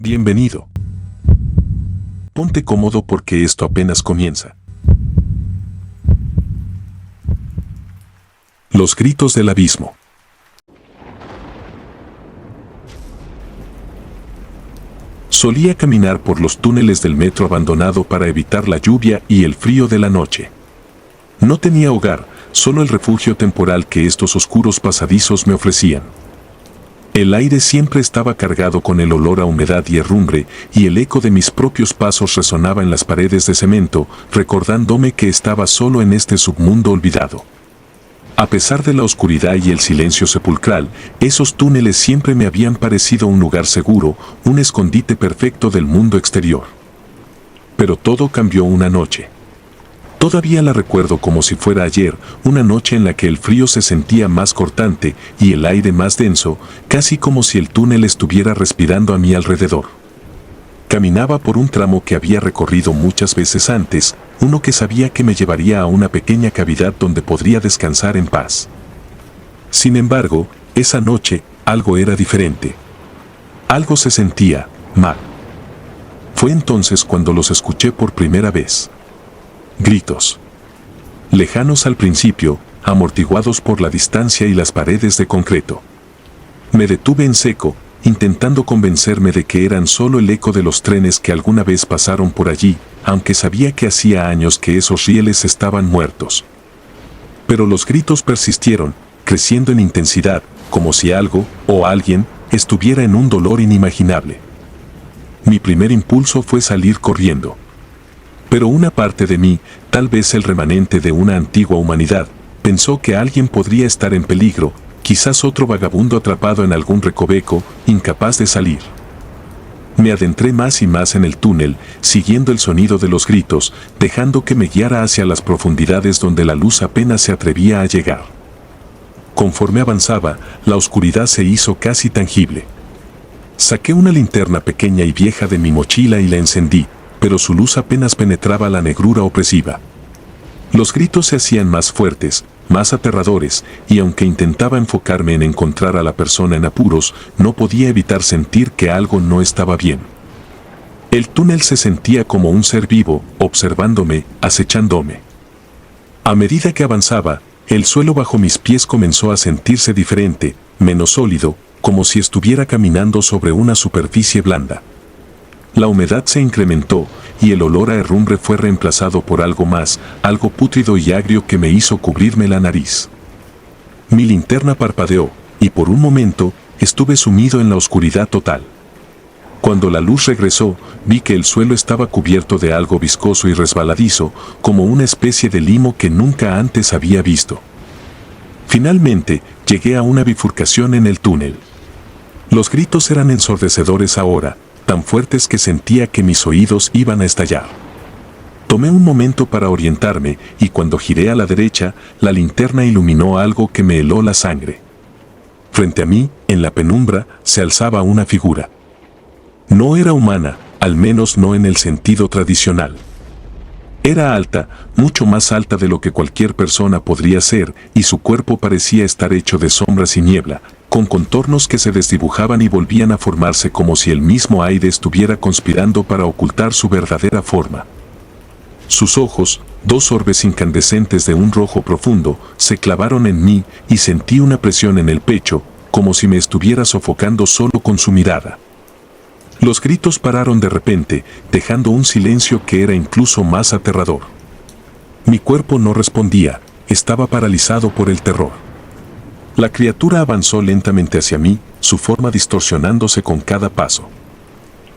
Bienvenido. Ponte cómodo porque esto apenas comienza. Los gritos del abismo. Solía caminar por los túneles del metro abandonado para evitar la lluvia y el frío de la noche. No tenía hogar, solo el refugio temporal que estos oscuros pasadizos me ofrecían. El aire siempre estaba cargado con el olor a humedad y herrumbre, y el eco de mis propios pasos resonaba en las paredes de cemento, recordándome que estaba solo en este submundo olvidado. A pesar de la oscuridad y el silencio sepulcral, esos túneles siempre me habían parecido un lugar seguro, un escondite perfecto del mundo exterior. Pero todo cambió una noche. Todavía la recuerdo como si fuera ayer, una noche en la que el frío se sentía más cortante y el aire más denso, casi como si el túnel estuviera respirando a mi alrededor. Caminaba por un tramo que había recorrido muchas veces antes, uno que sabía que me llevaría a una pequeña cavidad donde podría descansar en paz. Sin embargo, esa noche, algo era diferente. Algo se sentía mal. Fue entonces cuando los escuché por primera vez. Gritos. Lejanos al principio, amortiguados por la distancia y las paredes de concreto. Me detuve en seco, intentando convencerme de que eran solo el eco de los trenes que alguna vez pasaron por allí, aunque sabía que hacía años que esos rieles estaban muertos. Pero los gritos persistieron, creciendo en intensidad, como si algo, o alguien, estuviera en un dolor inimaginable. Mi primer impulso fue salir corriendo. Pero una parte de mí, tal vez el remanente de una antigua humanidad, pensó que alguien podría estar en peligro, quizás otro vagabundo atrapado en algún recoveco, incapaz de salir. Me adentré más y más en el túnel, siguiendo el sonido de los gritos, dejando que me guiara hacia las profundidades donde la luz apenas se atrevía a llegar. Conforme avanzaba, la oscuridad se hizo casi tangible. Saqué una linterna pequeña y vieja de mi mochila y la encendí, pero su luz apenas penetraba la negrura opresiva. Los gritos se hacían más fuertes, más aterradores, y aunque intentaba enfocarme en encontrar a la persona en apuros, no podía evitar sentir que algo no estaba bien. El túnel se sentía como un ser vivo, observándome, acechándome. A medida que avanzaba, el suelo bajo mis pies comenzó a sentirse diferente, menos sólido, como si estuviera caminando sobre una superficie blanda. La humedad se incrementó, y el olor a herrumbre fue reemplazado por algo más, algo pútrido y agrio que me hizo cubrirme la nariz. Mi linterna parpadeó, y por un momento, estuve sumido en la oscuridad total. Cuando la luz regresó, vi que el suelo estaba cubierto de algo viscoso y resbaladizo, como una especie de limo que nunca antes había visto. Finalmente, llegué a una bifurcación en el túnel. Los gritos eran ensordecedores ahora, tan fuertes que sentía que mis oídos iban a estallar. Tomé un momento para orientarme y cuando giré a la derecha, la linterna iluminó algo que me heló la sangre. Frente a mí, en la penumbra, se alzaba una figura. No era humana, al menos no en el sentido tradicional. Era alta, mucho más alta de lo que cualquier persona podría ser, y su cuerpo parecía estar hecho de sombras y niebla, con contornos que se desdibujaban y volvían a formarse como si el mismo aire estuviera conspirando para ocultar su verdadera forma. Sus ojos, dos orbes incandescentes de un rojo profundo, se clavaron en mí y sentí una presión en el pecho, como si me estuviera sofocando solo con su mirada. Los gritos pararon de repente, dejando un silencio que era incluso más aterrador. Mi cuerpo no respondía, estaba paralizado por el terror. La criatura avanzó lentamente hacia mí, su forma distorsionándose con cada paso.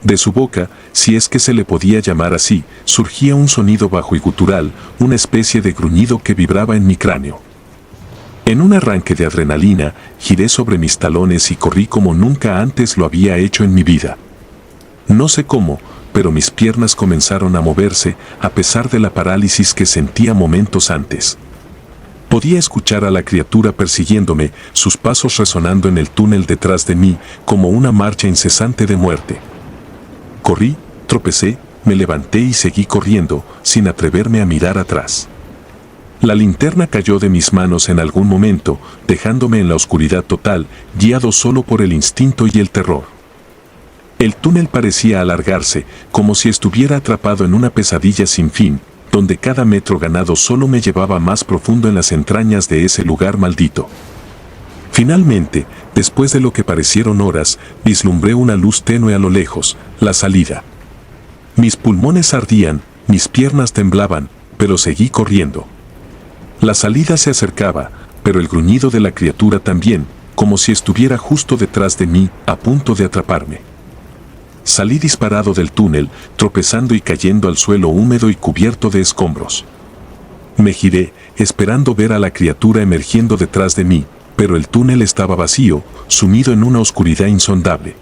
De su boca, si es que se le podía llamar así, surgía un sonido bajo y gutural, una especie de gruñido que vibraba en mi cráneo. En un arranque de adrenalina, giré sobre mis talones y corrí como nunca antes lo había hecho en mi vida. No sé cómo, pero mis piernas comenzaron a moverse, a pesar de la parálisis que sentía momentos antes. Podía escuchar a la criatura persiguiéndome, sus pasos resonando en el túnel detrás de mí, como una marcha incesante de muerte. Corrí, tropecé, me levanté y seguí corriendo, sin atreverme a mirar atrás. La linterna cayó de mis manos en algún momento, dejándome en la oscuridad total, guiado solo por el instinto y el terror. El túnel parecía alargarse, como si estuviera atrapado en una pesadilla sin fin, donde cada metro ganado solo me llevaba más profundo en las entrañas de ese lugar maldito. Finalmente, después de lo que parecieron horas, vislumbré una luz tenue a lo lejos, la salida. Mis pulmones ardían, mis piernas temblaban, pero seguí corriendo. La salida se acercaba, pero el gruñido de la criatura también, como si estuviera justo detrás de mí, a punto de atraparme. Salí disparado del túnel, tropezando y cayendo al suelo húmedo y cubierto de escombros. Me giré, esperando ver a la criatura emergiendo detrás de mí, pero el túnel estaba vacío, sumido en una oscuridad insondable.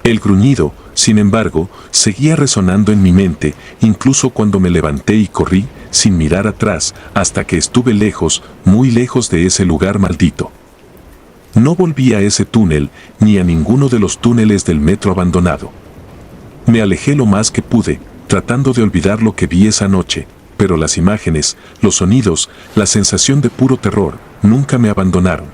El gruñido, sin embargo, seguía resonando en mi mente, incluso cuando me levanté y corrí, sin mirar atrás, hasta que estuve lejos, muy lejos de ese lugar maldito. No volví a ese túnel, ni a ninguno de los túneles del metro abandonado. Me alejé lo más que pude, tratando de olvidar lo que vi esa noche, pero las imágenes, los sonidos, la sensación de puro terror, nunca me abandonaron.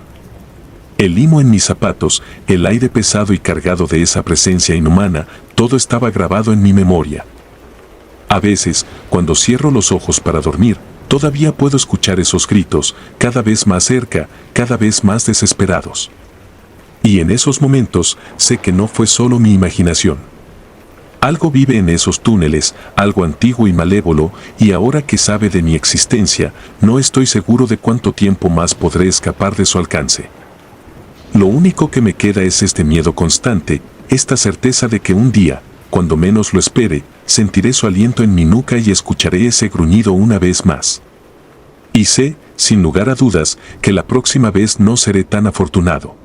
El limo en mis zapatos, el aire pesado y cargado de esa presencia inhumana, todo estaba grabado en mi memoria. A veces, cuando cierro los ojos para dormir, todavía puedo escuchar esos gritos, cada vez más cerca, cada vez más desesperados. Y en esos momentos, sé que no fue solo mi imaginación. Algo vive en esos túneles, algo antiguo y malévolo, y ahora que sabe de mi existencia, no estoy seguro de cuánto tiempo más podré escapar de su alcance. Lo único que me queda es este miedo constante, esta certeza de que un día, cuando menos lo espere, sentiré su aliento en mi nuca y escucharé ese gruñido una vez más. Y sé, sin lugar a dudas, que la próxima vez no seré tan afortunado.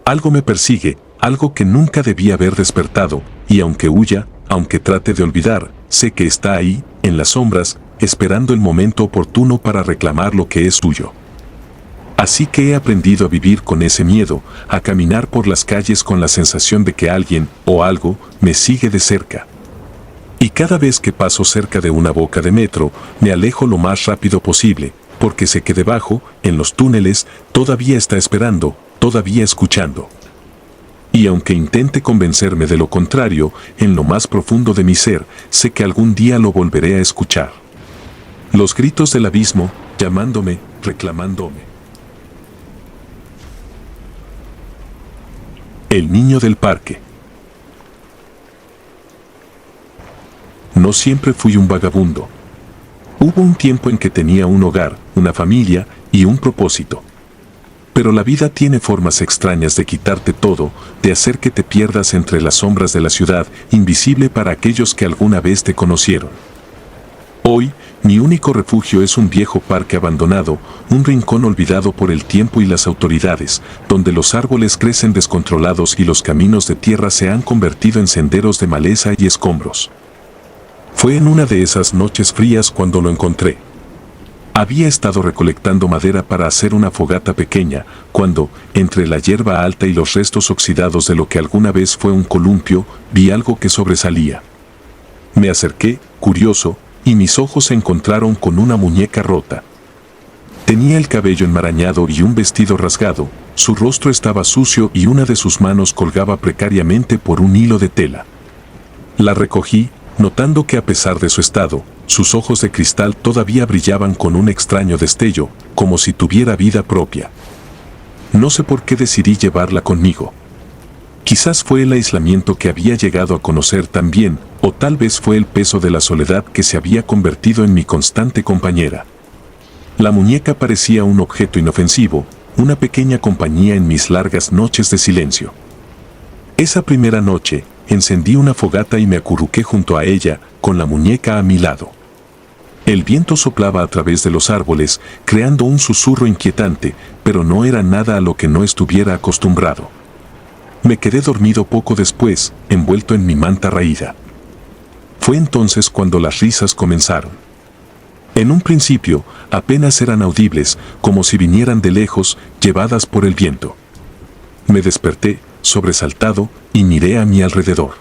Algo me persigue, algo que nunca debí haber despertado, y aunque huya, aunque trate de olvidar, sé que está ahí, en las sombras, esperando el momento oportuno para reclamar lo que es suyo. Así que he aprendido a vivir con ese miedo, a caminar por las calles con la sensación de que alguien, o algo, me sigue de cerca. Y cada vez que paso cerca de una boca de metro, me alejo lo más rápido posible, porque sé que debajo, en los túneles, todavía está esperando, todavía escuchando. Y aunque intente convencerme de lo contrario, en lo más profundo de mi ser, sé que algún día lo volveré a escuchar. Los gritos del abismo, llamándome, reclamándome. El niño del parque. No siempre fui un vagabundo. Hubo un tiempo en que tenía un hogar, una familia y un propósito. Pero la vida tiene formas extrañas de quitarte todo, de hacer que te pierdas entre las sombras de la ciudad, invisible para aquellos que alguna vez te conocieron. Hoy, mi único refugio es un viejo parque abandonado, un rincón olvidado por el tiempo y las autoridades, donde los árboles crecen descontrolados y los caminos de tierra se han convertido en senderos de maleza y escombros. Fue en una de esas noches frías cuando lo encontré. Había estado recolectando madera para hacer una fogata pequeña, cuando, entre la hierba alta y los restos oxidados de lo que alguna vez fue un columpio, vi algo que sobresalía. Me acerqué, curioso, y mis ojos se encontraron con una muñeca rota. Tenía el cabello enmarañado y un vestido rasgado, su rostro estaba sucio y una de sus manos colgaba precariamente por un hilo de tela. La recogí, notando que a pesar de su estado, sus ojos de cristal todavía brillaban con un extraño destello, como si tuviera vida propia. No sé por qué decidí llevarla conmigo. Quizás fue el aislamiento que había llegado a conocer tan bien, o tal vez fue el peso de la soledad que se había convertido en mi constante compañera. La muñeca parecía un objeto inofensivo, una pequeña compañía en mis largas noches de silencio. Esa primera noche, encendí una fogata y me acurruqué junto a ella, con la muñeca a mi lado. El viento soplaba a través de los árboles, creando un susurro inquietante, pero no era nada a lo que no estuviera acostumbrado. Me quedé dormido poco después, envuelto en mi manta raída. Fue entonces cuando las risas comenzaron. En un principio, apenas eran audibles, como si vinieran de lejos, llevadas por el viento. Me desperté, sobresaltado, y miré a mi alrededor.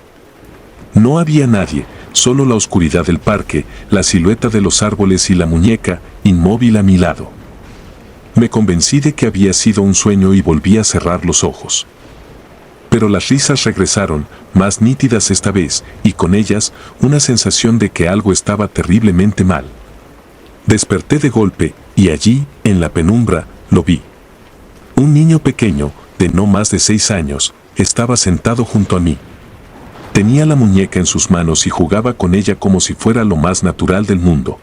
No había nadie, solo la oscuridad del parque, la silueta de los árboles y la muñeca, inmóvil a mi lado. Me convencí de que había sido un sueño y volví a cerrar los ojos. Pero las risas regresaron, más nítidas esta vez, y con ellas una sensación de que algo estaba terriblemente mal. Desperté de golpe, y allí, en la penumbra, lo vi. Un niño pequeño, de no más de 6 años, estaba sentado junto a mí. Tenía la muñeca en sus manos y jugaba con ella como si fuera lo más natural del mundo.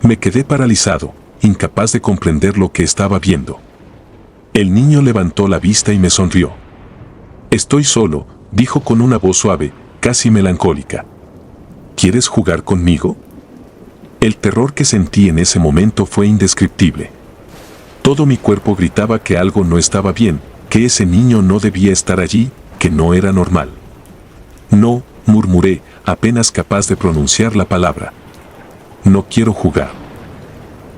Me quedé paralizado, incapaz de comprender lo que estaba viendo. El niño levantó la vista y me sonrió. «Estoy solo», dijo con una voz suave, casi melancólica. «¿Quieres jugar conmigo?». El terror que sentí en ese momento fue indescriptible. Todo mi cuerpo gritaba que algo no estaba bien, que ese niño no debía estar allí, que no era normal. «No», murmuré, apenas capaz de pronunciar la palabra. «No quiero jugar».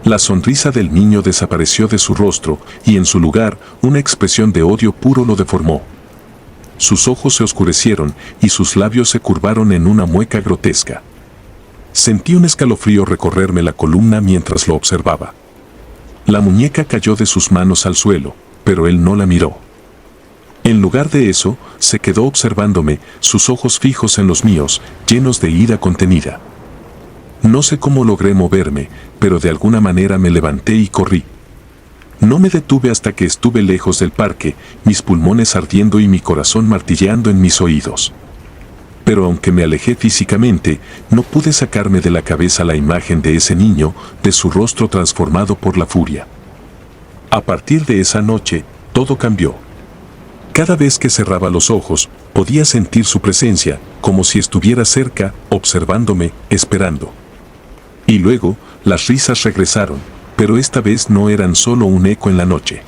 La sonrisa del niño desapareció de su rostro y en su lugar una expresión de odio puro lo deformó. Sus ojos se oscurecieron y sus labios se curvaron en una mueca grotesca. Sentí un escalofrío recorrerme la columna mientras lo observaba. La muñeca cayó de sus manos al suelo, pero él no la miró. En lugar de eso, se quedó observándome, sus ojos fijos en los míos, llenos de ira contenida. No sé cómo logré moverme, pero de alguna manera me levanté y corrí. No me detuve hasta que estuve lejos del parque, mis pulmones ardiendo y mi corazón martilleando en mis oídos. Pero aunque me alejé físicamente, no pude sacarme de la cabeza la imagen de ese niño, de su rostro transformado por la furia. A partir de esa noche, todo cambió. Cada vez que cerraba los ojos, podía sentir su presencia, como si estuviera cerca, observándome, esperando. Y luego, las risas regresaron, pero esta vez no eran solo un eco en la noche.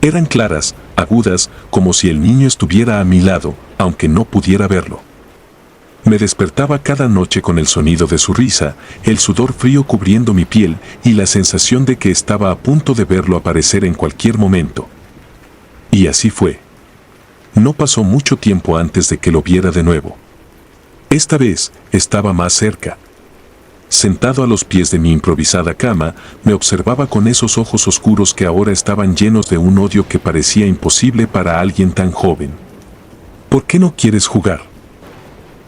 Eran claras, agudas, como si el niño estuviera a mi lado, aunque no pudiera verlo. Me despertaba cada noche con el sonido de su risa, el sudor frío cubriendo mi piel y la sensación de que estaba a punto de verlo aparecer en cualquier momento. Y así fue. No pasó mucho tiempo antes de que lo viera de nuevo. Esta vez, estaba más cerca. Sentado a los pies de mi improvisada cama, me observaba con esos ojos oscuros que ahora estaban llenos de un odio que parecía imposible para alguien tan joven. «¿Por qué no quieres jugar?»,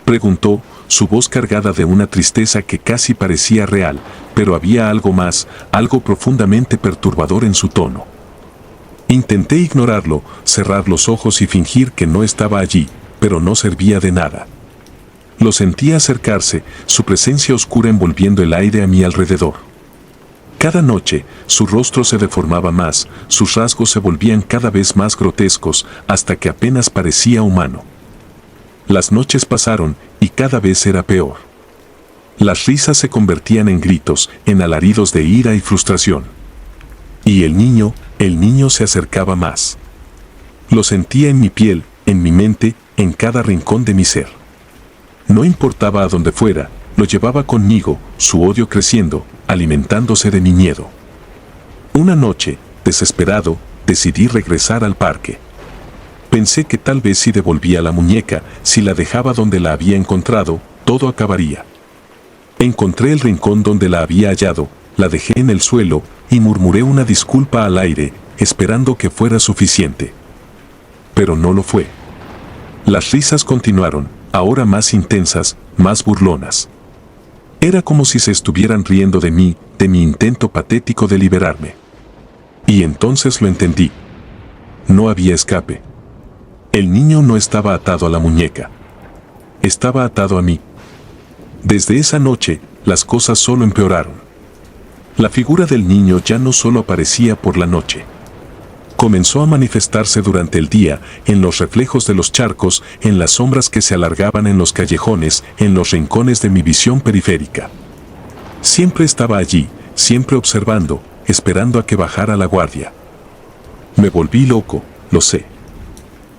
preguntó, su voz cargada de una tristeza que casi parecía real, pero había algo más, algo profundamente perturbador en su tono. Intenté ignorarlo, cerrar los ojos y fingir que no estaba allí, pero no servía de nada. Lo sentía acercarse, su presencia oscura envolviendo el aire a mi alrededor. Cada noche, su rostro se deformaba más, sus rasgos se volvían cada vez más grotescos, hasta que apenas parecía humano. Las noches pasaron, y cada vez era peor. Las risas se convertían en gritos, en alaridos de ira y frustración. Y el niño se acercaba más. Lo sentía en mi piel, en mi mente, en cada rincón de mi ser. No importaba a dónde fuera, lo llevaba conmigo, su odio creciendo, alimentándose de mi miedo. Una noche, desesperado, decidí regresar al parque. Pensé que tal vez si devolvía la muñeca, si la dejaba donde la había encontrado, todo acabaría. Encontré el rincón donde la había hallado, la dejé en el suelo y murmuré una disculpa al aire, esperando que fuera suficiente. Pero no lo fue. Las risas continuaron, ahora más intensas, más burlonas. Era como si se estuvieran riendo de mí, de mi intento patético de liberarme. Y entonces lo entendí. No había escape. El niño no estaba atado a la muñeca. Estaba atado a mí. Desde esa noche, las cosas solo empeoraron. La figura del niño ya no solo aparecía por la noche. Comenzó a manifestarse durante el día, en los reflejos de los charcos, en las sombras que se alargaban en los callejones, en los rincones de mi visión periférica. Siempre estaba allí, siempre observando, esperando a que bajara la guardia. Me volví loco, lo sé.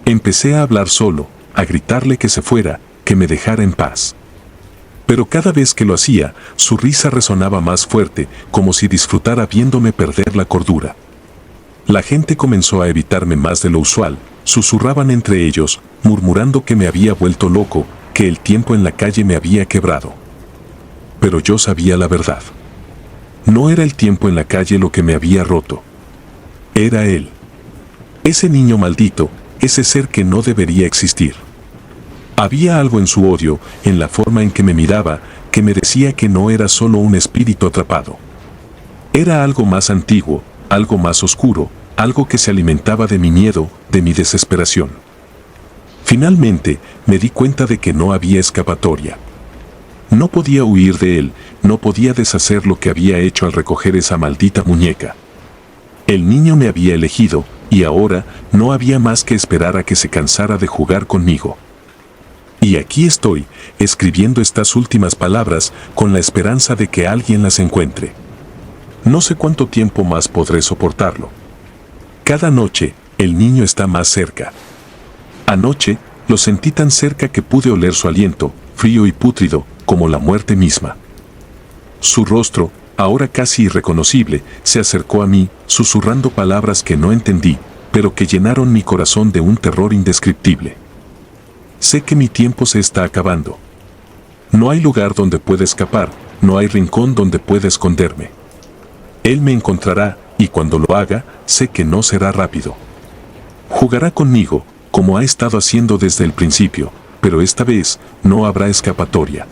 Empecé a hablar solo, a gritarle que se fuera, que me dejara en paz. Pero cada vez que lo hacía, su risa resonaba más fuerte, como si disfrutara viéndome perder la cordura. La gente comenzó a evitarme más de lo usual, susurraban entre ellos, murmurando que me había vuelto loco, que el tiempo en la calle me había quebrado. Pero yo sabía la verdad. No era el tiempo en la calle lo que me había roto. Era él. Ese niño maldito, ese ser que no debería existir. Había algo en su odio, en la forma en que me miraba, que me decía que no era solo un espíritu atrapado. Era algo más antiguo, algo más oscuro, algo que se alimentaba de mi miedo, de mi desesperación. Finalmente, me di cuenta de que no había escapatoria. No podía huir de él, no podía deshacer lo que había hecho al recoger esa maldita muñeca. El niño me había elegido, y ahora no había más que esperar a que se cansara de jugar conmigo. Y aquí estoy, escribiendo estas últimas palabras con la esperanza de que alguien las encuentre. No sé cuánto tiempo más podré soportarlo. Cada noche, el niño está más cerca. Anoche, lo sentí tan cerca que pude oler su aliento, frío y pútrido, como la muerte misma. Su rostro, ahora casi irreconocible, se acercó a mí, susurrando palabras que no entendí, pero que llenaron mi corazón de un terror indescriptible. Sé que mi tiempo se está acabando. No hay lugar donde pueda escapar, no hay rincón donde pueda esconderme. Él me encontrará, y cuando lo haga, sé que no será rápido. Jugará conmigo, como ha estado haciendo desde el principio, pero esta vez no habrá escapatoria.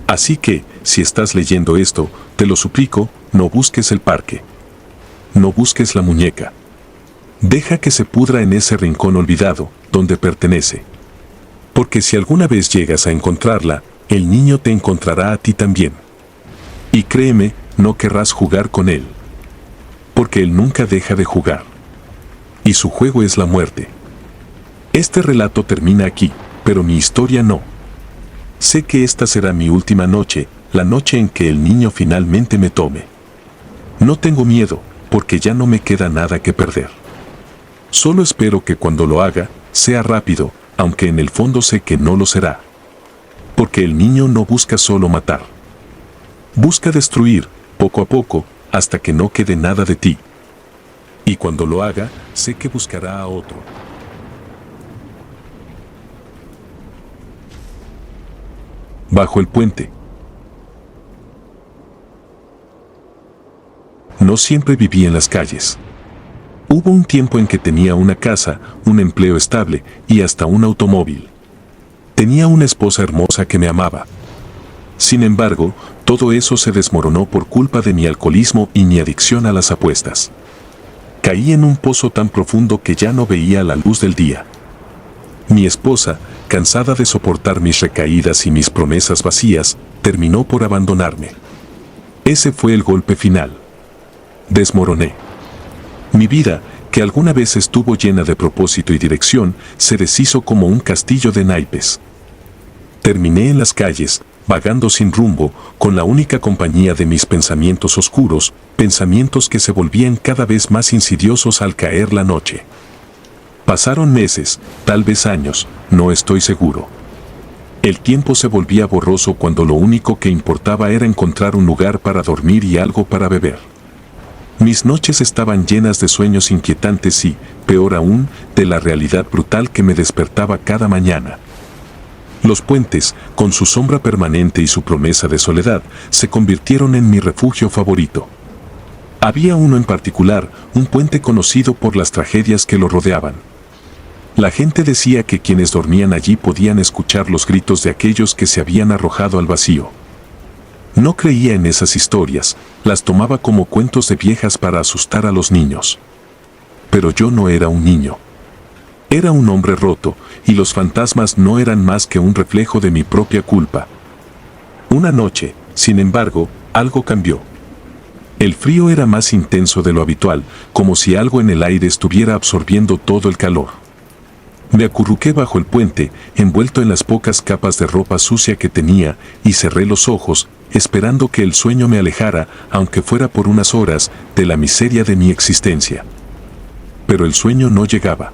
Así que, si estás leyendo esto, te lo suplico, no busques el parque. No busques la muñeca. Deja que se pudra en ese rincón olvidado, donde pertenece. Porque si alguna vez llegas a encontrarla, el niño te encontrará a ti también. Y créeme, no querrás jugar con él. Porque él nunca deja de jugar. Y su juego es la muerte. Este relato termina aquí, pero mi historia no. Sé que esta será mi última noche, la noche en que el niño finalmente me tome. No tengo miedo, porque ya no me queda nada que perder. Solo espero que cuando lo haga, sea rápido, aunque en el fondo sé que no lo será. Porque el niño no busca solo matar. Busca destruir, poco a poco, hasta que no quede nada de ti. Y cuando lo haga, sé que buscará a otro. Bajo el puente. No siempre viví en las calles. Hubo un tiempo en que tenía una casa, un empleo estable y hasta un automóvil. Tenía una esposa hermosa que me amaba. Sin embargo, todo eso se desmoronó por culpa de mi alcoholismo y mi adicción a las apuestas. Caí en un pozo tan profundo que ya no veía la luz del día. Mi esposa, cansada de soportar mis recaídas y mis promesas vacías, terminó por abandonarme. Ese fue el golpe final. Desmoroné. Mi vida, que alguna vez estuvo llena de propósito y dirección, se deshizo como un castillo de naipes. Terminé en las calles, vagando sin rumbo, con la única compañía de mis pensamientos oscuros, pensamientos que se volvían cada vez más insidiosos al caer la noche. Pasaron meses, tal vez años, no estoy seguro. El tiempo se volvía borroso cuando lo único que importaba era encontrar un lugar para dormir y algo para beber. Mis noches estaban llenas de sueños inquietantes y, peor aún, de la realidad brutal que me despertaba cada mañana. Los puentes, con su sombra permanente y su promesa de soledad, se convirtieron en mi refugio favorito. Había uno en particular, un puente conocido por las tragedias que lo rodeaban. La gente decía que quienes dormían allí podían escuchar los gritos de aquellos que se habían arrojado al vacío. No creía en esas historias, las tomaba como cuentos de viejas para asustar a los niños. Pero yo no era un niño. Era un hombre roto, y los fantasmas no eran más que un reflejo de mi propia culpa. Una noche, sin embargo, algo cambió. El frío era más intenso de lo habitual, como si algo en el aire estuviera absorbiendo todo el calor. Me acurruqué bajo el puente, envuelto en las pocas capas de ropa sucia que tenía, y cerré los ojos, esperando que el sueño me alejara, aunque fuera por unas horas, de la miseria de mi existencia. Pero el sueño no llegaba.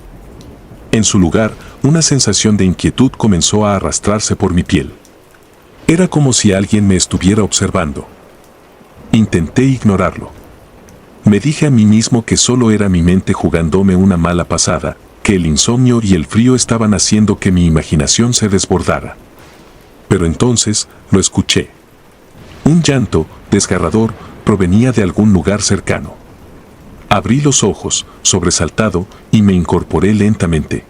En su lugar, una sensación de inquietud comenzó a arrastrarse por mi piel. Era como si alguien me estuviera observando. Intenté ignorarlo. Me dije a mí mismo que solo era mi mente jugándome una mala pasada, que el insomnio y el frío estaban haciendo que mi imaginación se desbordara. Pero entonces, lo escuché. Un llanto, desgarrador, provenía de algún lugar cercano. Abrí los ojos, sobresaltado, y me incorporé lentamente.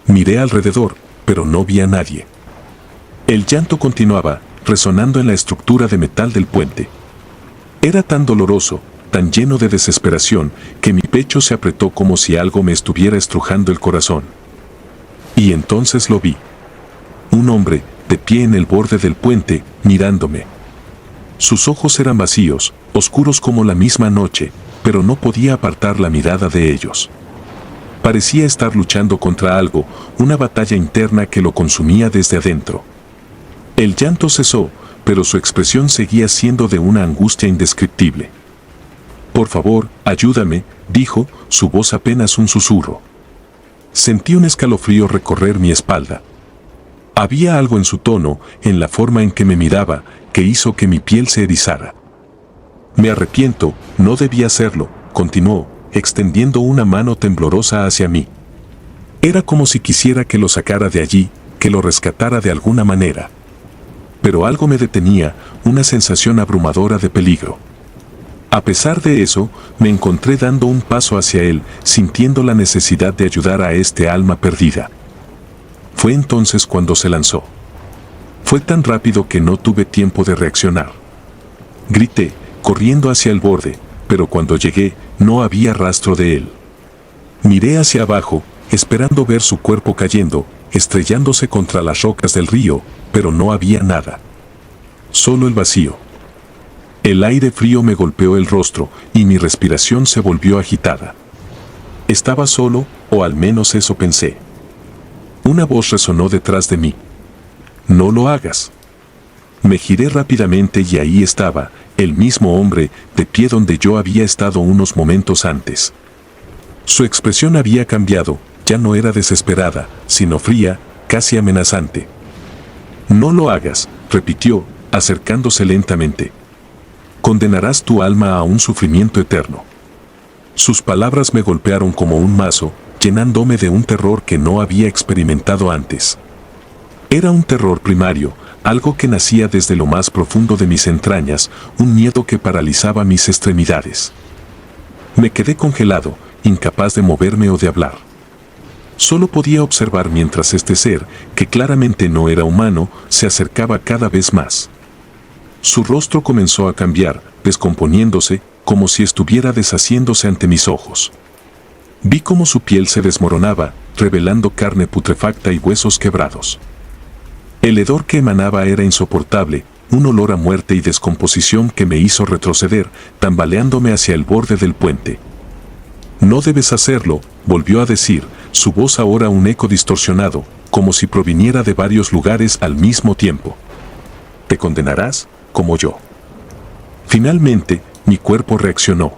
Miré alrededor, pero no vi a nadie. El llanto continuaba, resonando en la estructura de metal del puente. Era tan doloroso, tan lleno de desesperación, que mi pecho se apretó como si algo me estuviera estrujando el corazón. Y entonces lo vi. Un hombre, de pie en el borde del puente, mirándome. Sus ojos eran vacíos, oscuros como la misma noche, pero no podía apartar la mirada de ellos. Parecía estar luchando contra algo, una batalla interna que lo consumía desde adentro. El llanto cesó, pero su expresión seguía siendo de una angustia indescriptible. «Por favor, ayúdame», dijo, su voz apenas un susurro. Sentí un escalofrío recorrer mi espalda. Había algo en su tono, en la forma en que me miraba, que hizo que mi piel se erizara. «Me arrepiento, no debía hacerlo», continuó, extendiendo una mano temblorosa hacia mí. Era como si quisiera que lo sacara de allí, que lo rescatara de alguna manera. Pero algo me detenía, una sensación abrumadora de peligro. A pesar de eso, me encontré dando un paso hacia él, sintiendo la necesidad de ayudar a este alma perdida. Fue entonces cuando se lanzó. Fue tan rápido que no tuve tiempo de reaccionar. Grité, corriendo hacia el borde, pero cuando llegué, no había rastro de él. Miré hacia abajo, esperando ver su cuerpo cayendo, estrellándose contra las rocas del río, pero no había nada. Solo el vacío. El aire frío me golpeó el rostro y mi respiración se volvió agitada. Estaba solo, o al menos eso pensé. Una voz resonó detrás de mí. «No lo hagas». Me giré rápidamente y ahí estaba, el mismo hombre, de pie donde yo había estado unos momentos antes. Su expresión había cambiado, ya no era desesperada, sino fría, casi amenazante. «No lo hagas», repitió, acercándose lentamente. «Condenarás tu alma a un sufrimiento eterno». Sus palabras me golpearon como un mazo, llenándome de un terror que no había experimentado antes. Era un terror primario, algo que nacía desde lo más profundo de mis entrañas, un miedo que paralizaba mis extremidades. Me quedé congelado, incapaz de moverme o de hablar. Solo podía observar mientras este ser, que claramente no era humano, se acercaba cada vez más. Su rostro comenzó a cambiar, descomponiéndose, como si estuviera deshaciéndose ante mis ojos. Vi cómo su piel se desmoronaba, revelando carne putrefacta y huesos quebrados. El hedor que emanaba era insoportable, un olor a muerte y descomposición que me hizo retroceder, tambaleándome hacia el borde del puente. «No debes hacerlo», volvió a decir, su voz ahora un eco distorsionado, como si proviniera de varios lugares al mismo tiempo. «Te condenarás, como yo». Finalmente, mi cuerpo reaccionó.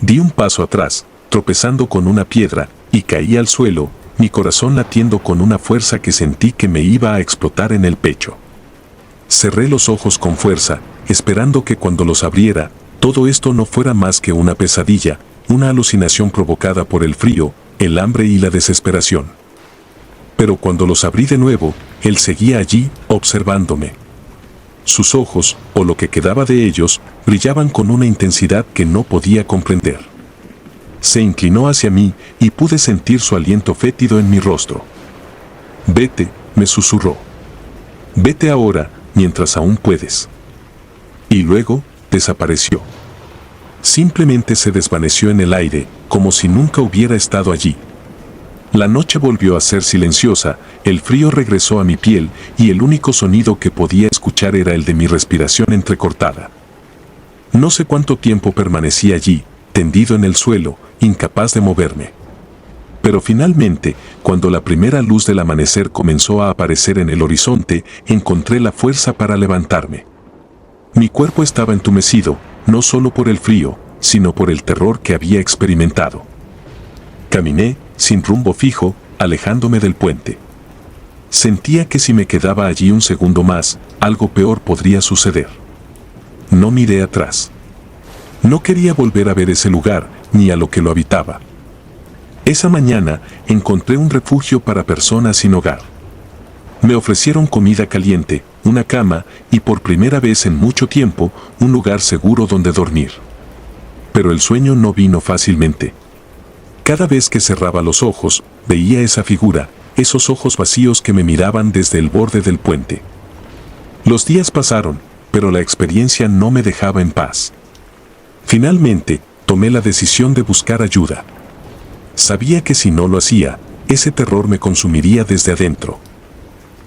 Di un paso atrás, tropezando con una piedra, y caí al suelo, mi corazón latiendo con una fuerza que sentí que me iba a explotar en el pecho. Cerré los ojos con fuerza, esperando que cuando los abriera, todo esto no fuera más que una pesadilla, una alucinación provocada por el frío, el hambre y la desesperación. Pero cuando los abrí de nuevo, él seguía allí, observándome. Sus ojos, o lo que quedaba de ellos, brillaban con una intensidad que no podía comprender. Se inclinó hacia mí y pude sentir su aliento fétido en mi rostro. «Vete», me susurró. «Vete ahora, mientras aún puedes». Y luego, desapareció. Simplemente se desvaneció en el aire, como si nunca hubiera estado allí. La noche volvió a ser silenciosa, el frío regresó a mi piel y el único sonido que podía escuchar era el de mi respiración entrecortada. No sé cuánto tiempo permanecí allí, tendido en el suelo, incapaz de moverme. Pero finalmente, cuando la primera luz del amanecer comenzó a aparecer en el horizonte, encontré la fuerza para levantarme. Mi cuerpo estaba entumecido, no solo por el frío, sino por el terror que había experimentado. Caminé, sin rumbo fijo, alejándome del puente. Sentía que si me quedaba allí un segundo más, algo peor podría suceder. No miré atrás. No quería volver a ver ese lugar, ni a lo que lo habitaba. Esa mañana, encontré un refugio para personas sin hogar. Me ofrecieron comida caliente, una cama, y por primera vez en mucho tiempo, un lugar seguro donde dormir. Pero el sueño no vino fácilmente. Cada vez que cerraba los ojos, veía esa figura, esos ojos vacíos que me miraban desde el borde del puente. Los días pasaron, pero la experiencia no me dejaba en paz. Finalmente, tomé la decisión de buscar ayuda. Sabía que si no lo hacía, ese terror me consumiría desde adentro.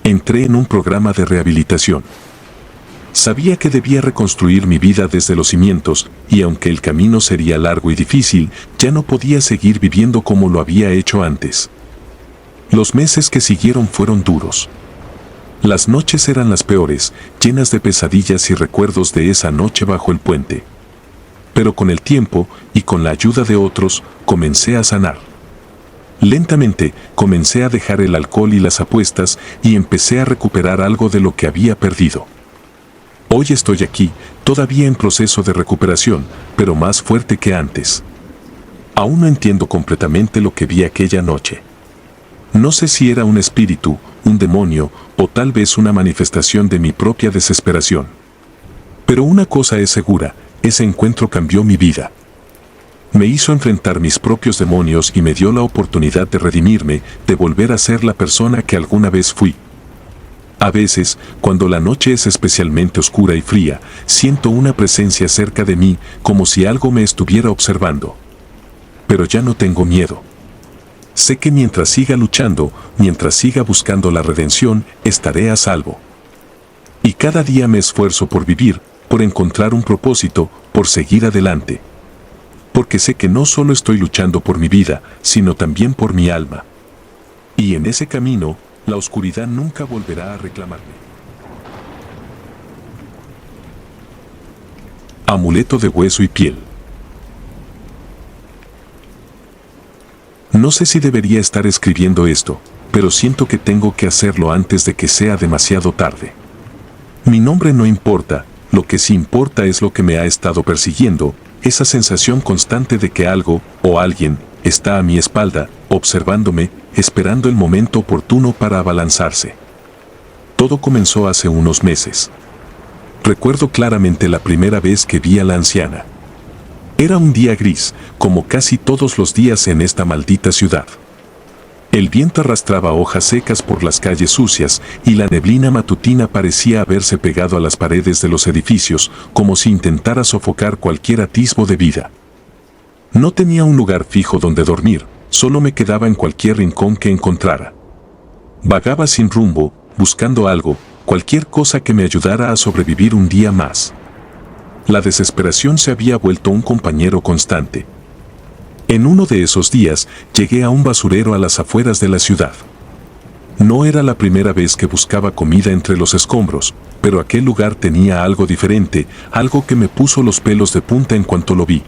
Entré en un programa de rehabilitación. Sabía que debía reconstruir mi vida desde los cimientos, y aunque el camino sería largo y difícil, ya no podía seguir viviendo como lo había hecho antes. Los meses que siguieron fueron duros. Las noches eran las peores, llenas de pesadillas y recuerdos de esa noche bajo el puente. Pero con el tiempo, y con la ayuda de otros, comencé a sanar. Lentamente, comencé a dejar el alcohol y las apuestas, y empecé a recuperar algo de lo que había perdido. Hoy estoy aquí, todavía en proceso de recuperación, pero más fuerte que antes. Aún no entiendo completamente lo que vi aquella noche. No sé si era un espíritu, un demonio, o tal vez una manifestación de mi propia desesperación. Pero una cosa es segura, ese encuentro cambió mi vida. Me hizo enfrentar mis propios demonios y me dio la oportunidad de redimirme, de volver a ser la persona que alguna vez fui. A veces, cuando la noche es especialmente oscura y fría, siento una presencia cerca de mí, como si algo me estuviera observando. Pero ya no tengo miedo. Sé que mientras siga luchando, mientras siga buscando la redención, estaré a salvo. Y cada día me esfuerzo por vivir, por encontrar un propósito, por seguir adelante. Porque sé que no solo estoy luchando por mi vida, sino también por mi alma. Y en ese camino, la oscuridad nunca volverá a reclamarme. Amuleto de hueso y piel. No sé si debería estar escribiendo esto, pero siento que tengo que hacerlo antes de que sea demasiado tarde. Mi nombre no importa, lo que sí importa es lo que me ha estado persiguiendo, esa sensación constante de que algo, o alguien, está a mi espalda, observándome, esperando el momento oportuno para abalanzarse. Todo comenzó hace unos meses. Recuerdo claramente la primera vez que vi a la anciana. Era un día gris, como casi todos los días en esta maldita ciudad. El viento arrastraba hojas secas por las calles sucias y la neblina matutina parecía haberse pegado a las paredes de los edificios, como si intentara sofocar cualquier atisbo de vida. No tenía un lugar fijo donde dormir, solo me quedaba en cualquier rincón que encontrara. Vagaba sin rumbo, buscando algo, cualquier cosa que me ayudara a sobrevivir un día más. La desesperación se había vuelto un compañero constante. En uno de esos días, llegué a un basurero a las afueras de la ciudad. No era la primera vez que buscaba comida entre los escombros, pero aquel lugar tenía algo diferente, algo que me puso los pelos de punta en cuanto lo vi.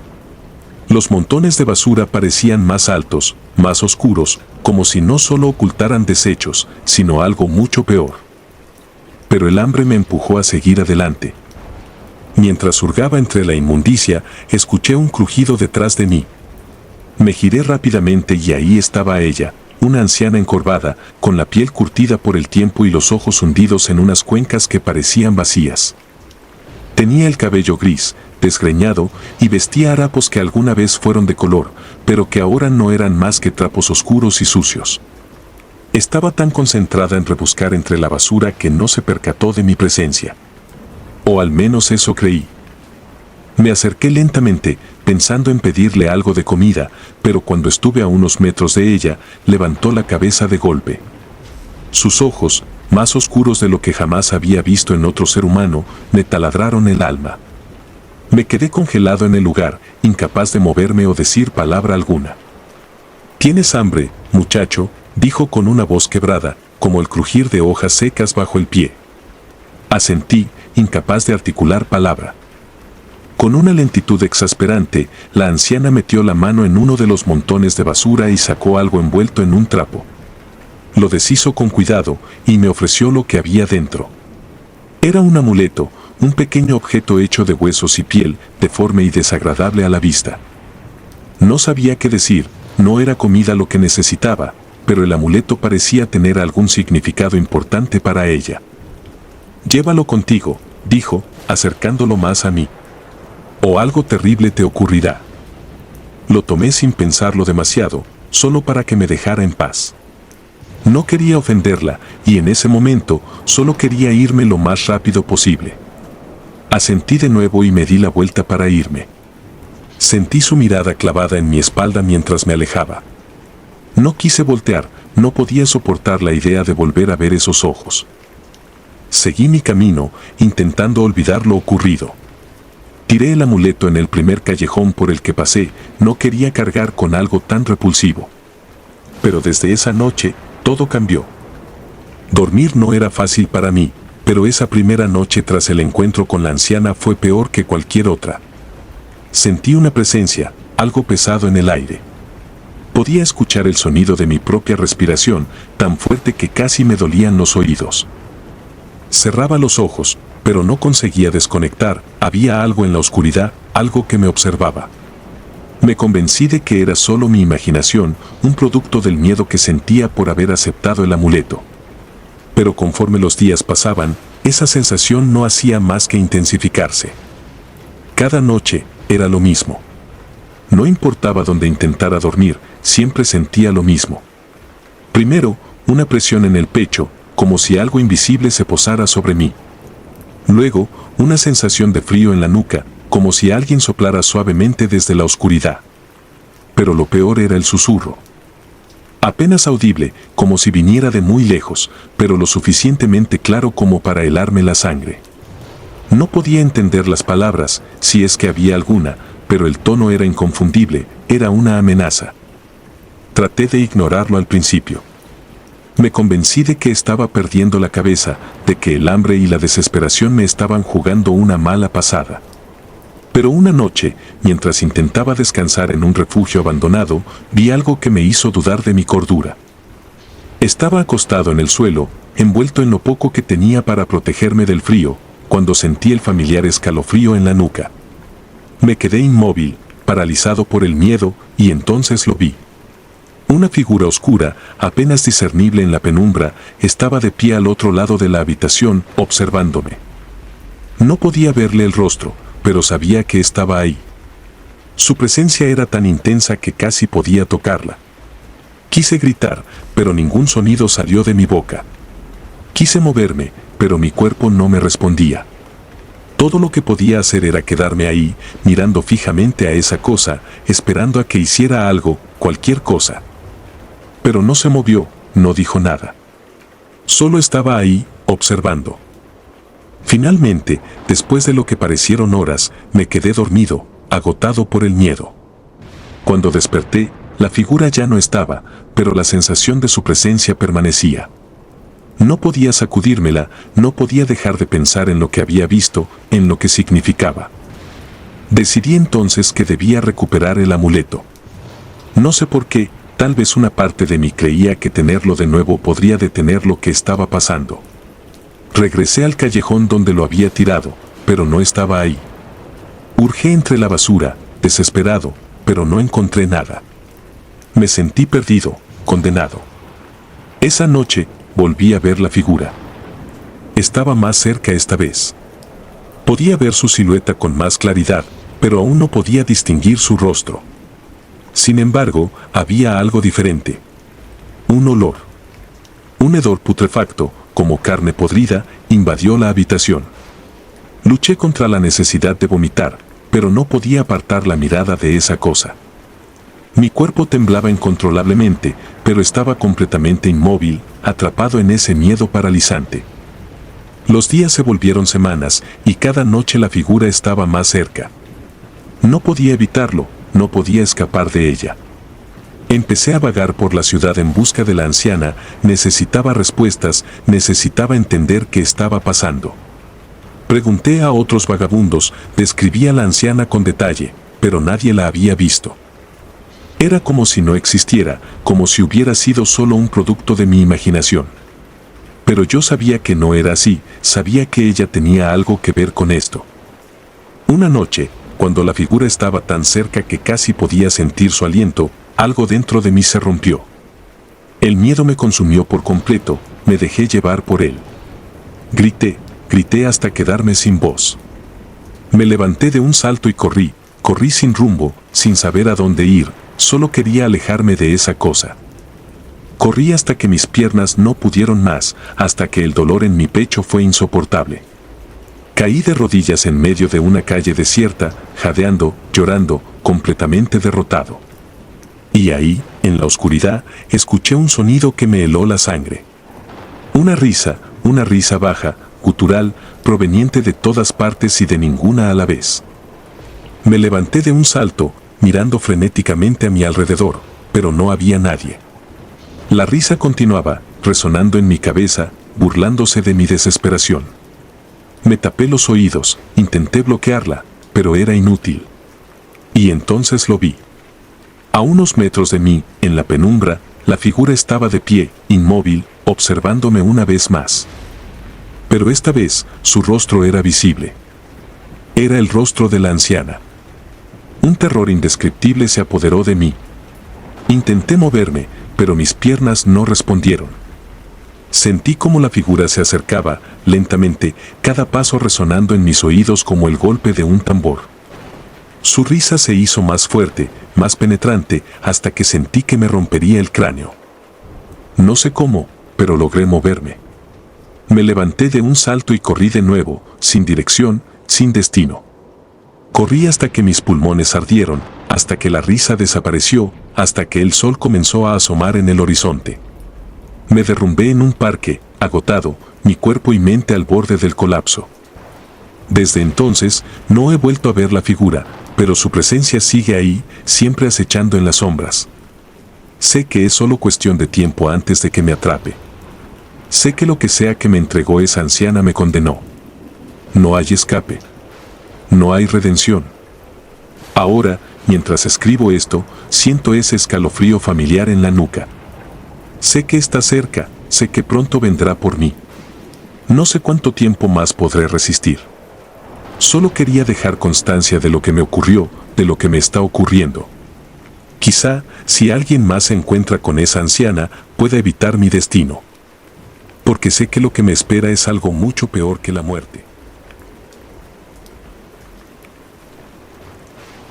Los montones de basura parecían más altos, más oscuros, como si no solo ocultaran desechos, sino algo mucho peor. Pero el hambre me empujó a seguir adelante. Mientras hurgaba entre la inmundicia, escuché un crujido detrás de mí. Me giré rápidamente y ahí estaba ella, una anciana encorvada, con la piel curtida por el tiempo y los ojos hundidos en unas cuencas que parecían vacías. Tenía el cabello gris, desgreñado, y vestía harapos que alguna vez fueron de color, pero que ahora no eran más que trapos oscuros y sucios. Estaba tan concentrada en rebuscar entre la basura que no se percató de mi presencia. O al menos eso creí. Me acerqué lentamente, pensando en pedirle algo de comida, pero cuando estuve a unos metros de ella, levantó la cabeza de golpe. Sus ojos, más oscuros de lo que jamás había visto en otro ser humano, me taladraron el alma. Me quedé congelado en el lugar, incapaz de moverme o decir palabra alguna. «¿Tienes hambre, muchacho?», dijo con una voz quebrada, como el crujir de hojas secas bajo el pie. Asentí, incapaz de articular palabra. Con una lentitud exasperante, la anciana metió la mano en uno de los montones de basura y sacó algo envuelto en un trapo. Lo deshizo con cuidado y me ofreció lo que había dentro. Era un amuleto, un pequeño objeto hecho de huesos y piel, deforme y desagradable a la vista. No sabía qué decir, no era comida lo que necesitaba, pero el amuleto parecía tener algún significado importante para ella. «Llévalo contigo», dijo, acercándolo más a mí. «O algo terrible te ocurrirá». Lo tomé sin pensarlo demasiado, solo para que me dejara en paz. No quería ofenderla, y en ese momento solo quería irme lo más rápido posible. Asentí de nuevo y me di la vuelta para irme. Sentí su mirada clavada en mi espalda mientras me alejaba. No quise voltear, no podía soportar la idea de volver a ver esos ojos. Seguí mi camino, intentando olvidar lo ocurrido. Tiré el amuleto en el primer callejón por el que pasé, no quería cargar con algo tan repulsivo. Pero desde esa noche, todo cambió. Dormir no era fácil para mí, pero esa primera noche tras el encuentro con la anciana fue peor que cualquier otra. Sentí una presencia, algo pesado en el aire. Podía escuchar el sonido de mi propia respiración, tan fuerte que casi me dolían los oídos. Cerraba los ojos, pero no conseguía desconectar, había algo en la oscuridad, algo que me observaba. Me convencí de que era solo mi imaginación, un producto del miedo que sentía por haber aceptado el amuleto. Pero conforme los días pasaban, esa sensación no hacía más que intensificarse. Cada noche era lo mismo. No importaba dónde intentara dormir, siempre sentía lo mismo. Primero, una presión en el pecho, como si algo invisible se posara sobre mí. Luego, una sensación de frío en la nuca, como si alguien soplara suavemente desde la oscuridad. Pero lo peor era el susurro. Apenas audible, como si viniera de muy lejos, pero lo suficientemente claro como para helarme la sangre. No podía entender las palabras, si es que había alguna, pero el tono era inconfundible, era una amenaza. Traté de ignorarlo al principio. Me convencí de que estaba perdiendo la cabeza, de que el hambre y la desesperación me estaban jugando una mala pasada. Pero una noche, mientras intentaba descansar en un refugio abandonado, vi algo que me hizo dudar de mi cordura. Estaba acostado en el suelo, envuelto en lo poco que tenía para protegerme del frío, cuando sentí el familiar escalofrío en la nuca. Me quedé inmóvil, paralizado por el miedo, y entonces lo vi. Una figura oscura, apenas discernible en la penumbra, estaba de pie al otro lado de la habitación, observándome. No podía verle el rostro, pero sabía que estaba ahí. Su presencia era tan intensa que casi podía tocarla. Quise gritar, pero ningún sonido salió de mi boca. Quise moverme, pero mi cuerpo no me respondía. Todo lo que podía hacer era quedarme ahí, mirando fijamente a esa cosa, esperando a que hiciera algo, cualquier cosa. Pero no se movió, no dijo nada. Solo estaba ahí, observando. Finalmente, después de lo que parecieron horas, me quedé dormido, agotado por el miedo. Cuando desperté, la figura ya no estaba, pero la sensación de su presencia permanecía. No podía sacudírmela, no podía dejar de pensar en lo que había visto, en lo que significaba. Decidí entonces que debía recuperar el amuleto. No sé por qué, tal vez una parte de mí creía que tenerlo de nuevo podría detener lo que estaba pasando. Regresé al callejón donde lo había tirado, pero no estaba ahí. Hurgué entre la basura, desesperado, pero no encontré nada. Me sentí perdido, condenado. Esa noche, volví a ver la figura. Estaba más cerca esta vez. Podía ver su silueta con más claridad, pero aún no podía distinguir su rostro. Sin embargo, había algo diferente. Un olor. Un hedor putrefacto, como carne podrida, invadió la habitación. Luché contra la necesidad de vomitar, pero no podía apartar la mirada de esa cosa. Mi cuerpo temblaba incontrolablemente, pero estaba completamente inmóvil, atrapado en ese miedo paralizante. Los días se volvieron semanas, y cada noche la figura estaba más cerca. No podía evitarlo, no podía escapar de ella. Empecé a vagar por la ciudad en busca de la anciana, necesitaba respuestas, necesitaba entender qué estaba pasando. Pregunté a otros vagabundos, describí a la anciana con detalle, pero nadie la había visto. Era como si no existiera, como si hubiera sido solo un producto de mi imaginación. Pero yo sabía que no era así, sabía que ella tenía algo que ver con esto. Una noche, cuando la figura estaba tan cerca que casi podía sentir su aliento, algo dentro de mí se rompió. El miedo me consumió por completo, me dejé llevar por él. Grité hasta quedarme sin voz. Me levanté de un salto y corrí sin rumbo, sin saber a dónde ir, solo quería alejarme de esa cosa. Corrí hasta que mis piernas no pudieron más, hasta que el dolor en mi pecho fue insoportable. Caí de rodillas en medio de una calle desierta, jadeando, llorando, completamente derrotado. Y ahí, en la oscuridad, escuché un sonido que me heló la sangre. Una risa baja, gutural, proveniente de todas partes y de ninguna a la vez. Me levanté de un salto, mirando frenéticamente a mi alrededor, pero no había nadie. La risa continuaba, resonando en mi cabeza, burlándose de mi desesperación. Me tapé los oídos, intenté bloquearla, pero era inútil. Y entonces lo vi. A unos metros de mí, en la penumbra, la figura estaba de pie, inmóvil, observándome una vez más. Pero esta vez, su rostro era visible. Era el rostro de la anciana. Un terror indescriptible se apoderó de mí. Intenté moverme, pero mis piernas no respondieron. Sentí como la figura se acercaba, lentamente, cada paso resonando en mis oídos como el golpe de un tambor. Su risa se hizo más fuerte, más penetrante, hasta que sentí que me rompería el cráneo. No sé cómo, pero logré moverme. Me levanté de un salto y corrí de nuevo, sin dirección, sin destino. Corrí hasta que mis pulmones ardieron, hasta que la risa desapareció, hasta que el sol comenzó a asomar en el horizonte. Me derrumbé en un parque, agotado, mi cuerpo y mente al borde del colapso. Desde entonces, no he vuelto a ver la figura, pero su presencia sigue ahí, siempre acechando en las sombras. Sé que es solo cuestión de tiempo antes de que me atrape. Sé que lo que sea que me entregó esa anciana me condenó. No hay escape. No hay redención. Ahora, mientras escribo esto, siento ese escalofrío familiar en la nuca. Sé que está cerca, sé que pronto vendrá por mí. No sé cuánto tiempo más podré resistir. Solo quería dejar constancia de lo que me ocurrió, de lo que me está ocurriendo. Quizá, si alguien más se encuentra con esa anciana, pueda evitar mi destino. Porque sé que lo que me espera es algo mucho peor que la muerte.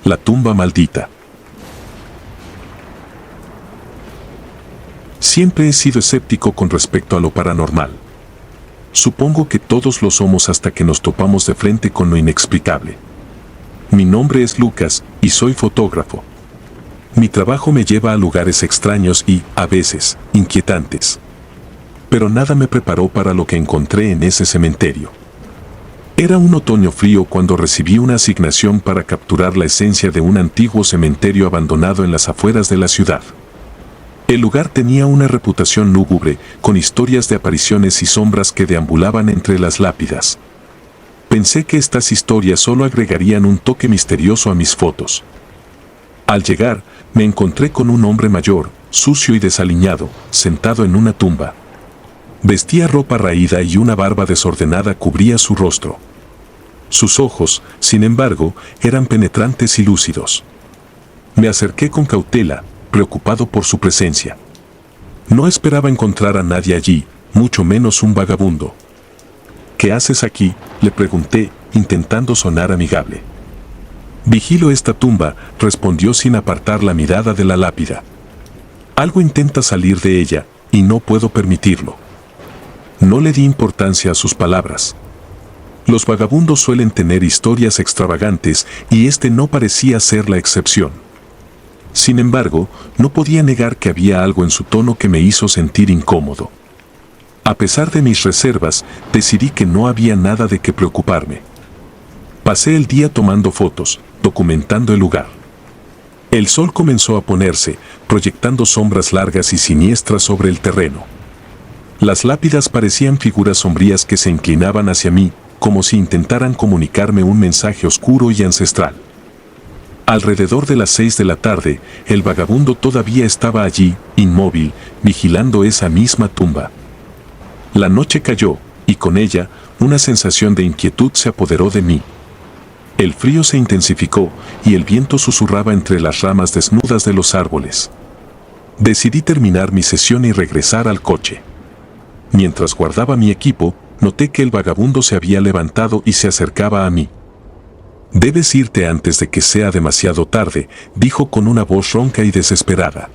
La tumba maldita. Siempre he sido escéptico con respecto a lo paranormal. Supongo que todos lo somos hasta que nos topamos de frente con lo inexplicable. Mi nombre es Lucas y soy fotógrafo. Mi trabajo me lleva a lugares extraños y, a veces, inquietantes. Pero nada me preparó para lo que encontré en ese cementerio. Era un otoño frío cuando recibí una asignación para capturar la esencia de un antiguo cementerio abandonado en las afueras de la ciudad. El lugar tenía una reputación lúgubre, con historias de apariciones y sombras que deambulaban entre las lápidas. Pensé que estas historias solo agregarían un toque misterioso a mis fotos. Al llegar, me encontré con un hombre mayor, sucio y desaliñado, sentado en una tumba. Vestía ropa raída y una barba desordenada cubría su rostro. Sus ojos, sin embargo, eran penetrantes y lúcidos. Me acerqué con cautela, preocupado por su presencia. No esperaba encontrar a nadie allí, mucho menos un vagabundo. ¿Qué haces aquí?, le pregunté, intentando sonar amigable. Vigilo esta tumba, respondió sin apartar la mirada de la lápida. Algo intenta salir de ella, y no puedo permitirlo. No le di importancia a sus palabras. Los vagabundos suelen tener historias extravagantes, y este no parecía ser la excepción. Sin embargo, no podía negar que había algo en su tono que me hizo sentir incómodo. A pesar de mis reservas, decidí que no había nada de qué preocuparme. Pasé el día tomando fotos, documentando el lugar. El sol comenzó a ponerse, proyectando sombras largas y siniestras sobre el terreno. Las lápidas parecían figuras sombrías que se inclinaban hacia mí, como si intentaran comunicarme un mensaje oscuro y ancestral. Alrededor de las 6 de la tarde, el vagabundo todavía estaba allí, inmóvil, vigilando esa misma tumba. La noche cayó, y con ella, una sensación de inquietud se apoderó de mí. El frío se intensificó, y el viento susurraba entre las ramas desnudas de los árboles. Decidí terminar mi sesión y regresar al coche. Mientras guardaba mi equipo, noté que el vagabundo se había levantado y se acercaba a mí. «Debes irte antes de que sea demasiado tarde», dijo con una voz ronca y desesperada.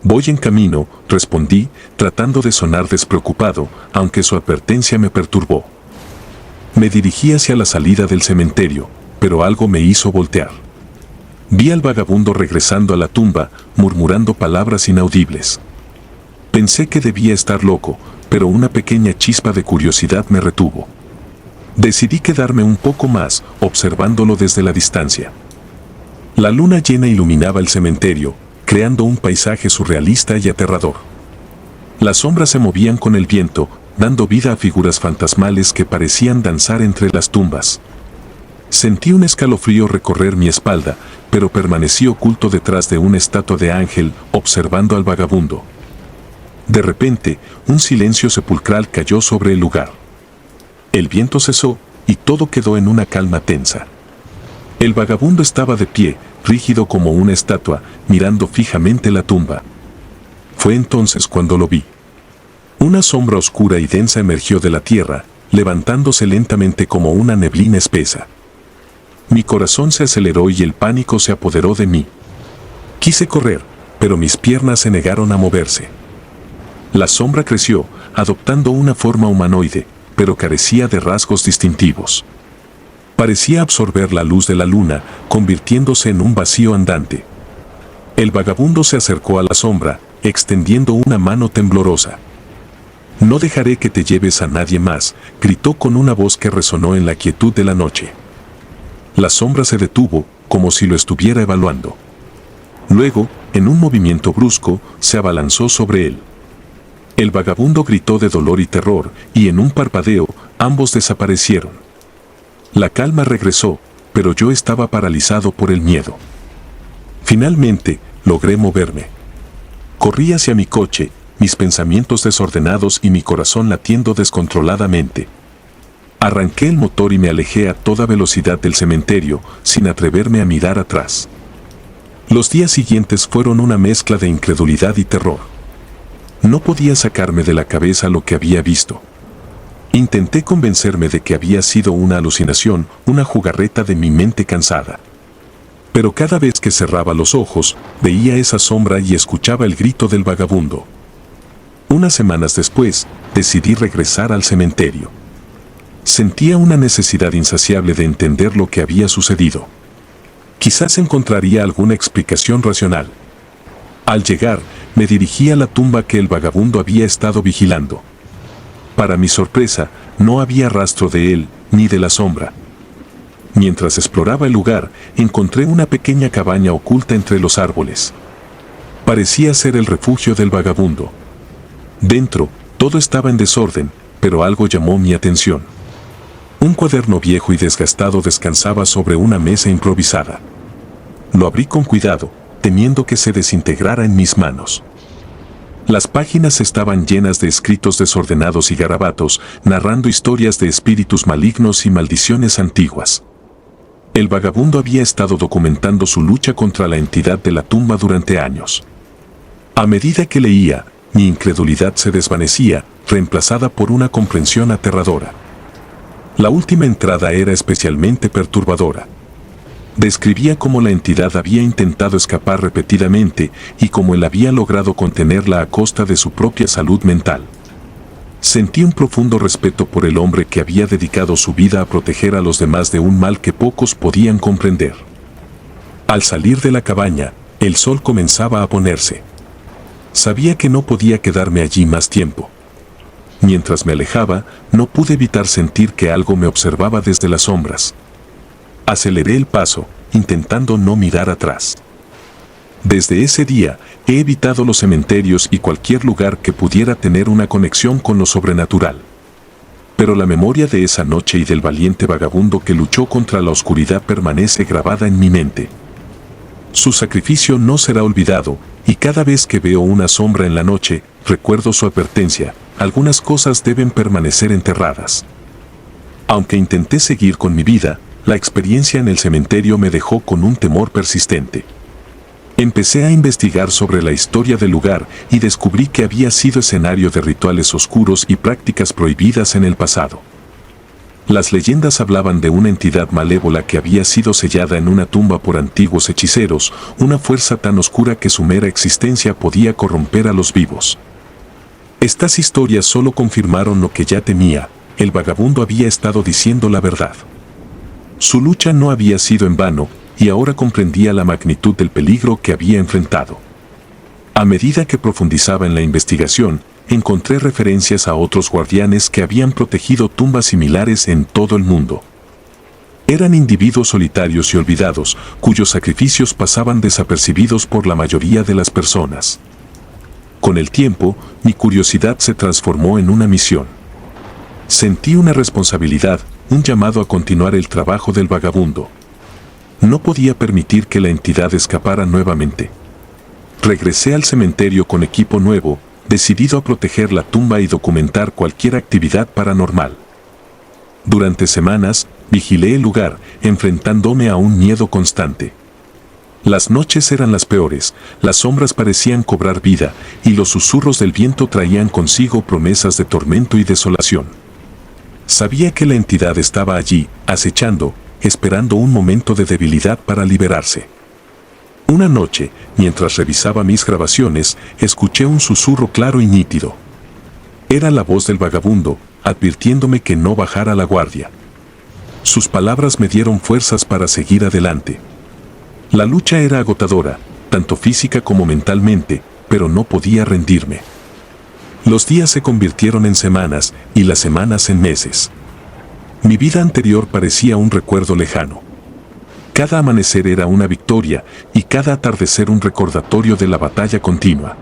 Voy en camino, respondí, tratando de sonar despreocupado, aunque su advertencia me perturbó. Me dirigí hacia la salida del cementerio, pero algo me hizo voltear. Vi al vagabundo regresando a la tumba, murmurando palabras inaudibles. Pensé que debía estar loco, pero una pequeña chispa de curiosidad me retuvo. Decidí quedarme un poco más, observándolo desde la distancia. La luna llena iluminaba el cementerio, creando un paisaje surrealista y aterrador. Las sombras se movían con el viento, dando vida a figuras fantasmales que parecían danzar entre las tumbas. Sentí un escalofrío recorrer mi espalda, pero permanecí oculto detrás de una estatua de ángel, observando al vagabundo. De repente, un silencio sepulcral cayó sobre el lugar. El viento cesó, y todo quedó en una calma tensa. El vagabundo estaba de pie, rígido como una estatua, mirando fijamente la tumba. Fue entonces cuando lo vi. Una sombra oscura y densa emergió de la tierra, levantándose lentamente como una neblina espesa. Mi corazón se aceleró y el pánico se apoderó de mí. Quise correr, pero mis piernas se negaron a moverse. La sombra creció, adoptando una forma humanoide, pero carecía de rasgos distintivos. Parecía absorber la luz de la luna, convirtiéndose en un vacío andante. El vagabundo se acercó a la sombra, extendiendo una mano temblorosa. «No dejaré que te lleves a nadie más», gritó con una voz que resonó en la quietud de la noche. La sombra se detuvo, como si lo estuviera evaluando. Luego, en un movimiento brusco, se abalanzó sobre él. El vagabundo gritó de dolor y terror, y en un parpadeo, ambos desaparecieron. La calma regresó, pero yo estaba paralizado por el miedo. Finalmente, logré moverme. Corrí hacia mi coche, mis pensamientos desordenados y mi corazón latiendo descontroladamente. Arranqué el motor y me alejé a toda velocidad del cementerio, sin atreverme a mirar atrás. Los días siguientes fueron una mezcla de incredulidad y terror. No podía sacarme de la cabeza lo que había visto. Intenté convencerme de que había sido una alucinación, una jugarreta de mi mente cansada. Pero cada vez que cerraba los ojos, veía esa sombra y escuchaba el grito del vagabundo. Unas semanas después, decidí regresar al cementerio. Sentía una necesidad insaciable de entender lo que había sucedido. Quizás encontraría alguna explicación racional. Al llegar, me dirigí a la tumba que el vagabundo había estado vigilando. Para mi sorpresa, no había rastro de él, ni de la sombra. Mientras exploraba el lugar, encontré una pequeña cabaña oculta entre los árboles. Parecía ser el refugio del vagabundo. Dentro, todo estaba en desorden, pero algo llamó mi atención. Un cuaderno viejo y desgastado descansaba sobre una mesa improvisada. Lo abrí con cuidado, temiendo que se desintegrara en mis manos. Las páginas estaban llenas de escritos desordenados y garabatos, narrando historias de espíritus malignos y maldiciones antiguas. El vagabundo había estado documentando su lucha contra la entidad de la tumba durante años. A medida que leía, mi incredulidad se desvanecía, reemplazada por una comprensión aterradora. La última entrada era especialmente perturbadora. Describía cómo la entidad había intentado escapar repetidamente y cómo él había logrado contenerla a costa de su propia salud mental. Sentí un profundo respeto por el hombre que había dedicado su vida a proteger a los demás de un mal que pocos podían comprender. Al salir de la cabaña, el sol comenzaba a ponerse. Sabía que no podía quedarme allí más tiempo. Mientras me alejaba, no pude evitar sentir que algo me observaba desde las sombras. Aceleré el paso, intentando no mirar atrás. Desde ese día, he evitado los cementerios y cualquier lugar que pudiera tener una conexión con lo sobrenatural. Pero la memoria de esa noche y del valiente vagabundo que luchó contra la oscuridad permanece grabada en mi mente. Su sacrificio no será olvidado, y cada vez que veo una sombra en la noche, recuerdo su advertencia: algunas cosas deben permanecer enterradas. Aunque intenté seguir con mi vida, la experiencia en el cementerio me dejó con un temor persistente. Empecé a investigar sobre la historia del lugar y descubrí que había sido escenario de rituales oscuros y prácticas prohibidas en el pasado. Las leyendas hablaban de una entidad malévola que había sido sellada en una tumba por antiguos hechiceros, una fuerza tan oscura que su mera existencia podía corromper a los vivos. Estas historias solo confirmaron lo que ya temía: el vagabundo había estado diciendo la verdad. Su lucha no había sido en vano, y ahora comprendía la magnitud del peligro que había enfrentado. A medida que profundizaba en la investigación, encontré referencias a otros guardianes que habían protegido tumbas similares en todo el mundo. Eran individuos solitarios y olvidados, cuyos sacrificios pasaban desapercibidos por la mayoría de las personas. Con el tiempo, mi curiosidad se transformó en una misión. Sentí una responsabilidad, un llamado a continuar el trabajo del vagabundo. No podía permitir que la entidad escapara nuevamente. Regresé al cementerio con equipo nuevo, decidido a proteger la tumba y documentar cualquier actividad paranormal. Durante semanas, vigilé el lugar, enfrentándome a un miedo constante. Las noches eran las peores, las sombras parecían cobrar vida, y los susurros del viento traían consigo promesas de tormento y desolación. Sabía que la entidad estaba allí, acechando, esperando un momento de debilidad para liberarse. Una noche, mientras revisaba mis grabaciones, escuché un susurro claro y nítido. Era la voz del vagabundo, advirtiéndome que no bajara la guardia. Sus palabras me dieron fuerzas para seguir adelante. La lucha era agotadora, tanto física como mentalmente, pero no podía rendirme. Los días se convirtieron en semanas y las semanas en meses. Mi vida anterior parecía un recuerdo lejano. Cada amanecer era una victoria y cada atardecer un recordatorio de la batalla continua.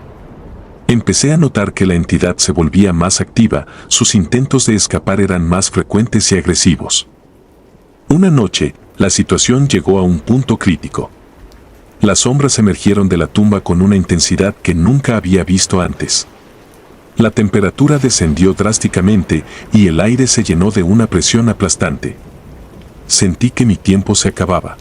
Empecé a notar que la entidad se volvía más activa, sus intentos de escapar eran más frecuentes y agresivos. Una noche, la situación llegó a un punto crítico. Las sombras emergieron de la tumba con una intensidad que nunca había visto antes. La temperatura descendió drásticamente y el aire se llenó de una presión aplastante. Sentí que mi tiempo se acababa.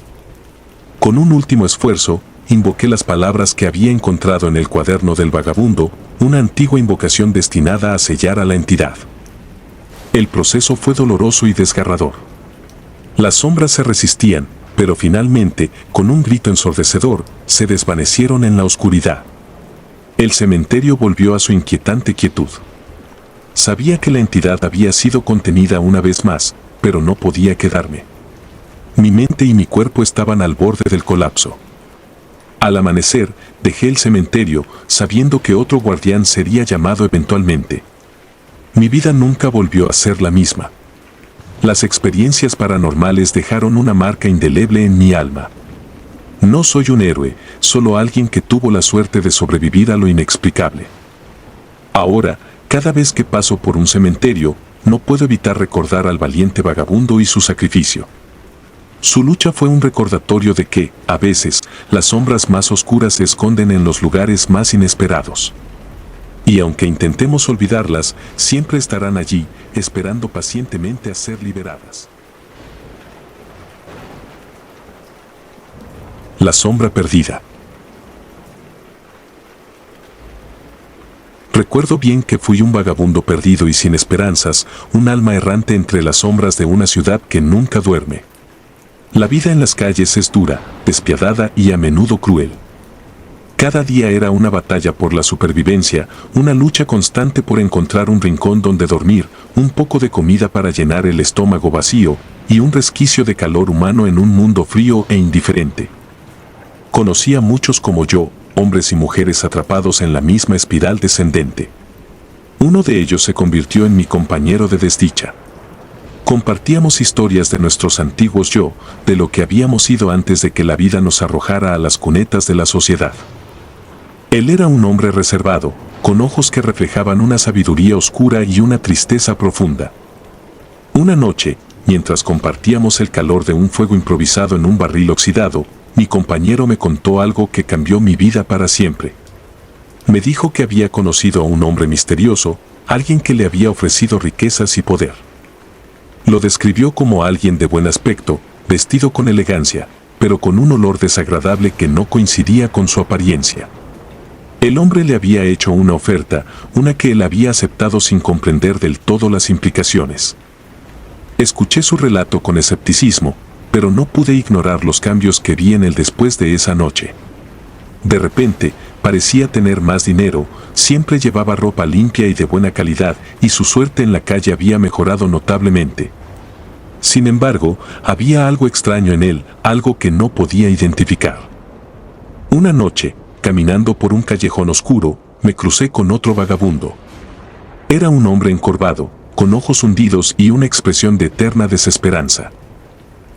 Con un último esfuerzo, invoqué las palabras que había encontrado en el cuaderno del vagabundo, una antigua invocación destinada a sellar a la entidad. El proceso fue doloroso y desgarrador. Las sombras se resistían, pero finalmente, con un grito ensordecedor, se desvanecieron en la oscuridad. El cementerio volvió a su inquietante quietud. Sabía que la entidad había sido contenida una vez más, pero no podía quedarme. Mi mente y mi cuerpo estaban al borde del colapso. Al amanecer, dejé el cementerio, sabiendo que otro guardián sería llamado eventualmente. Mi vida nunca volvió a ser la misma. Las experiencias paranormales dejaron una marca indeleble en mi alma. No soy un héroe, solo alguien que tuvo la suerte de sobrevivir a lo inexplicable. Ahora, cada vez que paso por un cementerio, no puedo evitar recordar al valiente vagabundo y su sacrificio. Su lucha fue un recordatorio de que, a veces, las sombras más oscuras se esconden en los lugares más inesperados. Y aunque intentemos olvidarlas, siempre estarán allí, esperando pacientemente a ser liberadas. La sombra perdida. Recuerdo bien que fui un vagabundo perdido y sin esperanzas, un alma errante entre las sombras de una ciudad que nunca duerme. La vida en las calles es dura, despiadada y a menudo cruel. Cada día era una batalla por la supervivencia, una lucha constante por encontrar un rincón donde dormir, un poco de comida para llenar el estómago vacío y un resquicio de calor humano en un mundo frío e indiferente. Conocí a muchos como yo, hombres y mujeres atrapados en la misma espiral descendente. Uno de ellos se convirtió en mi compañero de desdicha. Compartíamos historias de nuestros antiguos yo, de lo que habíamos sido antes de que la vida nos arrojara a las cunetas de la sociedad. Él era un hombre reservado, con ojos que reflejaban una sabiduría oscura y una tristeza profunda. Una noche, mientras compartíamos el calor de un fuego improvisado en un barril oxidado, mi compañero me contó algo que cambió mi vida para siempre. Me dijo que había conocido a un hombre misterioso, alguien que le había ofrecido riquezas y poder. Lo describió como alguien de buen aspecto, vestido con elegancia, pero con un olor desagradable que no coincidía con su apariencia. El hombre le había hecho una oferta, una que él había aceptado sin comprender del todo las implicaciones. Escuché su relato con escepticismo, pero no pude ignorar los cambios que vi en él después de esa noche. De repente, parecía tener más dinero, siempre llevaba ropa limpia y de buena calidad, y su suerte en la calle había mejorado notablemente. Sin embargo, había algo extraño en él, algo que no podía identificar. Una noche, caminando por un callejón oscuro, me crucé con otro vagabundo. Era un hombre encorvado, con ojos hundidos y una expresión de eterna desesperanza.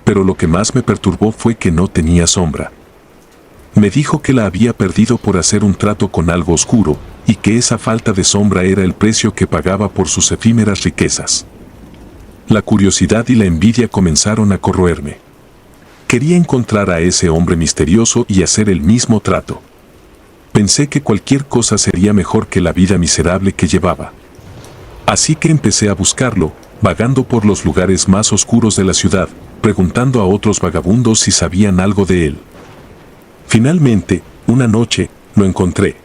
Pero lo que más me perturbó fue que no tenía sombra. Me dijo que la había perdido por hacer un trato con algo oscuro, y que esa falta de sombra era el precio que pagaba por sus efímeras riquezas. La curiosidad y la envidia comenzaron a corroerme. Quería encontrar a ese hombre misterioso y hacer el mismo trato. Pensé que cualquier cosa sería mejor que la vida miserable que llevaba. Así que empecé a buscarlo, vagando por los lugares más oscuros de la ciudad, preguntando a otros vagabundos si sabían algo de él. Finalmente, una noche, lo encontré.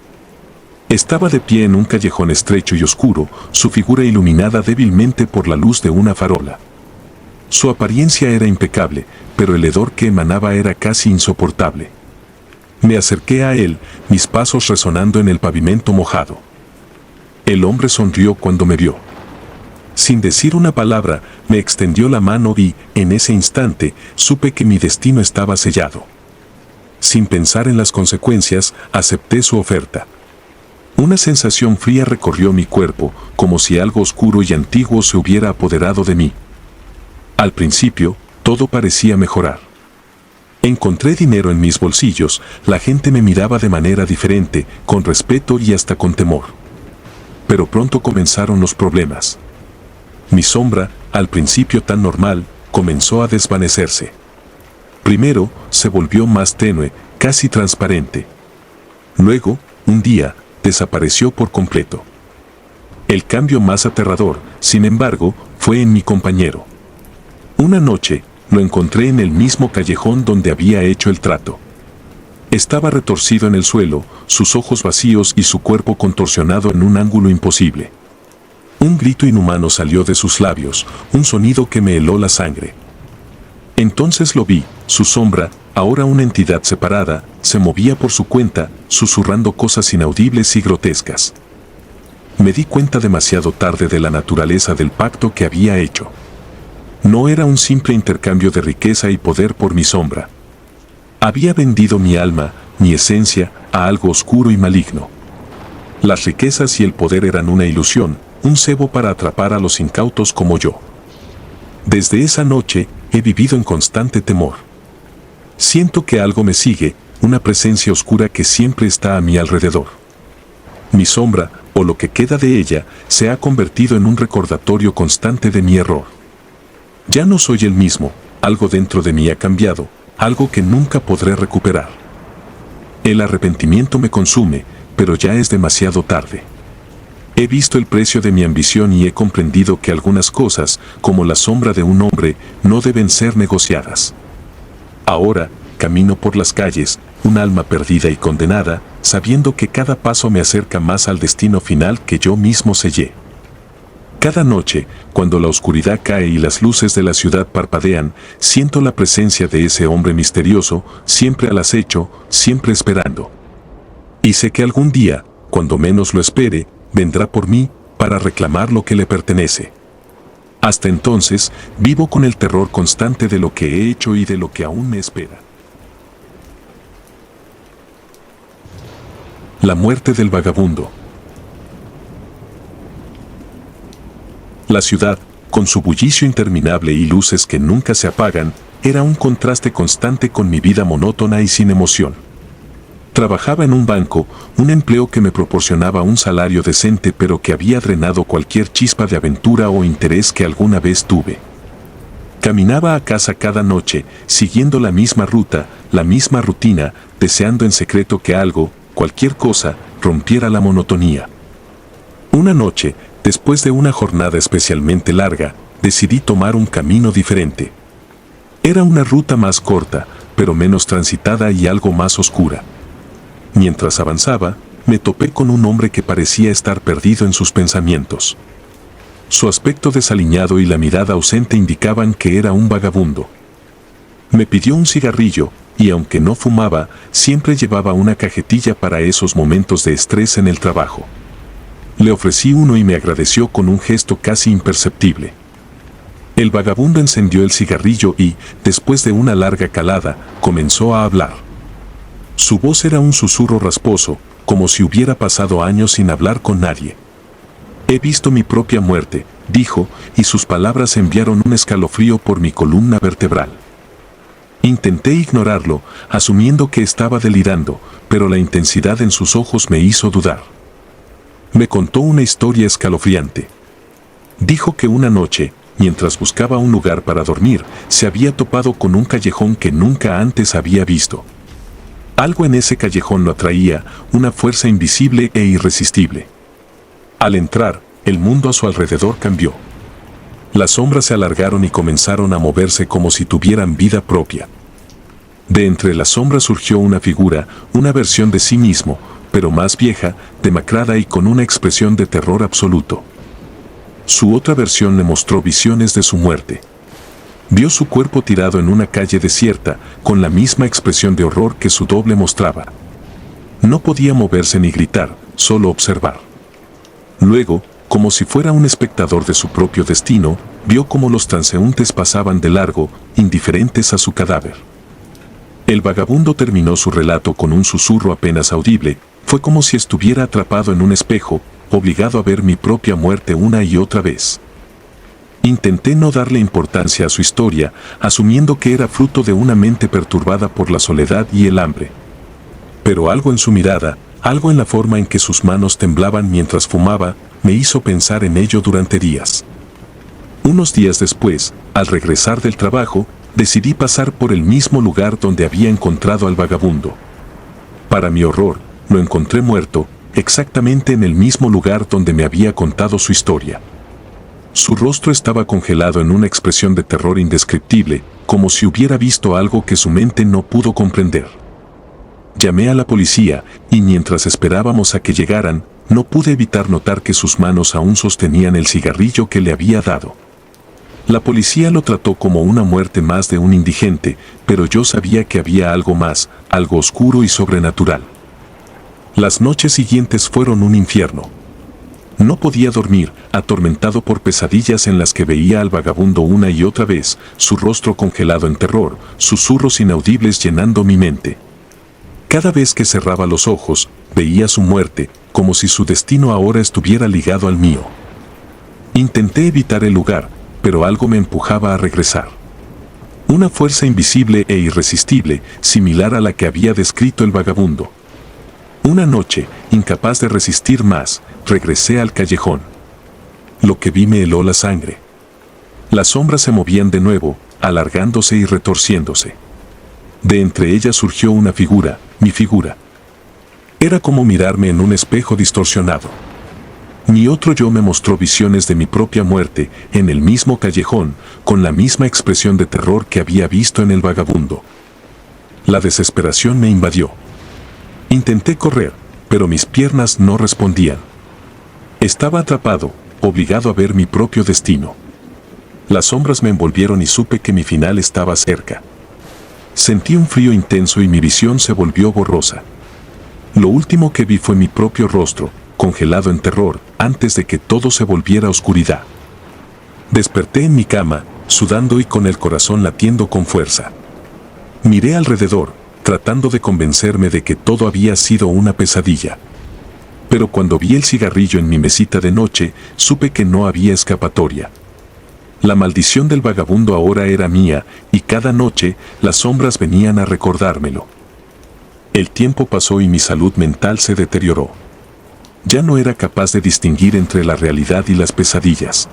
Estaba de pie en un callejón estrecho y oscuro, su figura iluminada débilmente por la luz de una farola. Su apariencia era impecable, pero el hedor que emanaba era casi insoportable. Me acerqué a él, mis pasos resonando en el pavimento mojado. El hombre sonrió cuando me vio. Sin decir una palabra, me extendió la mano y, en ese instante, supe que mi destino estaba sellado. Sin pensar en las consecuencias, acepté su oferta. Una sensación fría recorrió mi cuerpo, como si algo oscuro y antiguo se hubiera apoderado de mí. Al principio, todo parecía mejorar. Encontré dinero en mis bolsillos, la gente me miraba de manera diferente, con respeto y hasta con temor. Pero pronto comenzaron los problemas. Mi sombra, al principio tan normal, comenzó a desvanecerse. Primero, se volvió más tenue, casi transparente. Luego, un día, desapareció por completo. El cambio más aterrador, sin embargo, fue en mi compañero. Una noche, lo encontré en el mismo callejón donde había hecho el trato. Estaba retorcido en el suelo, sus ojos vacíos y su cuerpo contorsionado en un ángulo imposible. Un grito inhumano salió de sus labios, un sonido que me heló la sangre. Entonces lo vi, su sombra, ahora una entidad separada, se movía por su cuenta, susurrando cosas inaudibles y grotescas. Me di cuenta demasiado tarde de la naturaleza del pacto que había hecho. No era un simple intercambio de riqueza y poder por mi sombra. Había vendido mi alma, mi esencia, a algo oscuro y maligno. Las riquezas y el poder eran una ilusión, un cebo para atrapar a los incautos como yo. Desde esa noche, he vivido en constante temor. Siento que algo me sigue, una presencia oscura que siempre está a mi alrededor. Mi sombra, o lo que queda de ella, se ha convertido en un recordatorio constante de mi error. Ya no soy el mismo, algo dentro de mí ha cambiado, algo que nunca podré recuperar. El arrepentimiento me consume, pero ya es demasiado tarde. He visto el precio de mi ambición y he comprendido que algunas cosas, como la sombra de un hombre, no deben ser negociadas. Ahora, camino por las calles, un alma perdida y condenada, sabiendo que cada paso me acerca más al destino final que yo mismo sellé. Cada noche, cuando la oscuridad cae y las luces de la ciudad parpadean, siento la presencia de ese hombre misterioso, siempre al acecho, siempre esperando. Y sé que algún día, cuando menos lo espere, vendrá por mí, para reclamar lo que le pertenece. Hasta entonces, vivo con el terror constante de lo que he hecho y de lo que aún me espera. La muerte del vagabundo. La ciudad, con su bullicio interminable y luces que nunca se apagan, era un contraste constante con mi vida monótona y sin emoción. Trabajaba en un banco, un empleo que me proporcionaba un salario decente pero que había drenado cualquier chispa de aventura o interés que alguna vez tuve. Caminaba a casa cada noche, siguiendo la misma ruta, la misma rutina, deseando en secreto que algo, cualquier cosa, rompiera la monotonía. Una noche, después de una jornada especialmente larga, decidí tomar un camino diferente. Era una ruta más corta, pero menos transitada y algo más oscura. Mientras avanzaba, me topé con un hombre que parecía estar perdido en sus pensamientos. Su aspecto desaliñado y la mirada ausente indicaban que era un vagabundo. Me pidió un cigarrillo, y aunque no fumaba, siempre llevaba una cajetilla para esos momentos de estrés en el trabajo. Le ofrecí uno y me agradeció con un gesto casi imperceptible. El vagabundo encendió el cigarrillo y, después de una larga calada, comenzó a hablar. Su voz era un susurro rasposo, como si hubiera pasado años sin hablar con nadie. He visto mi propia muerte, dijo, y sus palabras enviaron un escalofrío por mi columna vertebral. Intenté ignorarlo, asumiendo que estaba delirando, pero la intensidad en sus ojos me hizo dudar. Me contó una historia escalofriante. Dijo que una noche, mientras buscaba un lugar para dormir, se había topado con un callejón que nunca antes había visto. Algo en ese callejón lo atraía, una fuerza invisible e irresistible. Al entrar, el mundo a su alrededor cambió. Las sombras se alargaron y comenzaron a moverse como si tuvieran vida propia. De entre las sombras surgió una figura, una versión de sí mismo, pero más vieja, demacrada y con una expresión de terror absoluto. Su otra versión le mostró visiones de su muerte. Vio su cuerpo tirado en una calle desierta, con la misma expresión de horror que su doble mostraba. No podía moverse ni gritar, solo observar. Luego, como si fuera un espectador de su propio destino, vio cómo los transeúntes pasaban de largo, indiferentes a su cadáver. El vagabundo terminó su relato con un susurro apenas audible, fue como si estuviera atrapado en un espejo, obligado a ver mi propia muerte una y otra vez. Intenté no darle importancia a su historia, asumiendo que era fruto de una mente perturbada por la soledad y el hambre. Pero algo en su mirada, algo en la forma en que sus manos temblaban mientras fumaba, me hizo pensar en ello durante días. Unos días después, al regresar del trabajo, decidí pasar por el mismo lugar donde había encontrado al vagabundo. Para mi horror, lo encontré muerto, exactamente en el mismo lugar donde me había contado su historia. Su rostro estaba congelado en una expresión de terror indescriptible, como si hubiera visto algo que su mente no pudo comprender. Llamé a la policía, y mientras esperábamos a que llegaran, no pude evitar notar que sus manos aún sostenían el cigarrillo que le había dado. La policía lo trató como una muerte más de un indigente, pero yo sabía que había algo más, algo oscuro y sobrenatural. Las noches siguientes fueron un infierno. No podía dormir, atormentado por pesadillas en las que veía al vagabundo una y otra vez, su rostro congelado en terror, susurros inaudibles llenando mi mente. Cada vez que cerraba los ojos, veía su muerte, como si su destino ahora estuviera ligado al mío. Intenté evitar el lugar, pero algo me empujaba a regresar. Una fuerza invisible e irresistible, similar a la que había descrito el vagabundo. Una noche, incapaz de resistir más, regresé al callejón. Lo que vi me heló la sangre. Las sombras se movían de nuevo, alargándose y retorciéndose. De entre ellas surgió una figura, mi figura. Era como mirarme en un espejo distorsionado. Mi otro yo me mostró visiones de mi propia muerte, en el mismo callejón, con la misma expresión de terror que había visto en el vagabundo. La desesperación me invadió. Intenté correr, pero mis piernas no respondían. Estaba atrapado, obligado a ver mi propio destino. Las sombras me envolvieron y supe que mi final estaba cerca. Sentí un frío intenso y mi visión se volvió borrosa. Lo último que vi fue mi propio rostro, congelado en terror, antes de que todo se volviera oscuridad. Desperté en mi cama, sudando y con el corazón latiendo con fuerza. Miré alrededor, tratando de convencerme de que todo había sido una pesadilla. Pero cuando vi el cigarrillo en mi mesita de noche, supe que no había escapatoria. La maldición del vagabundo ahora era mía, y cada noche las sombras venían a recordármelo. El tiempo pasó y mi salud mental se deterioró. Ya no era capaz de distinguir entre la realidad y las pesadillas.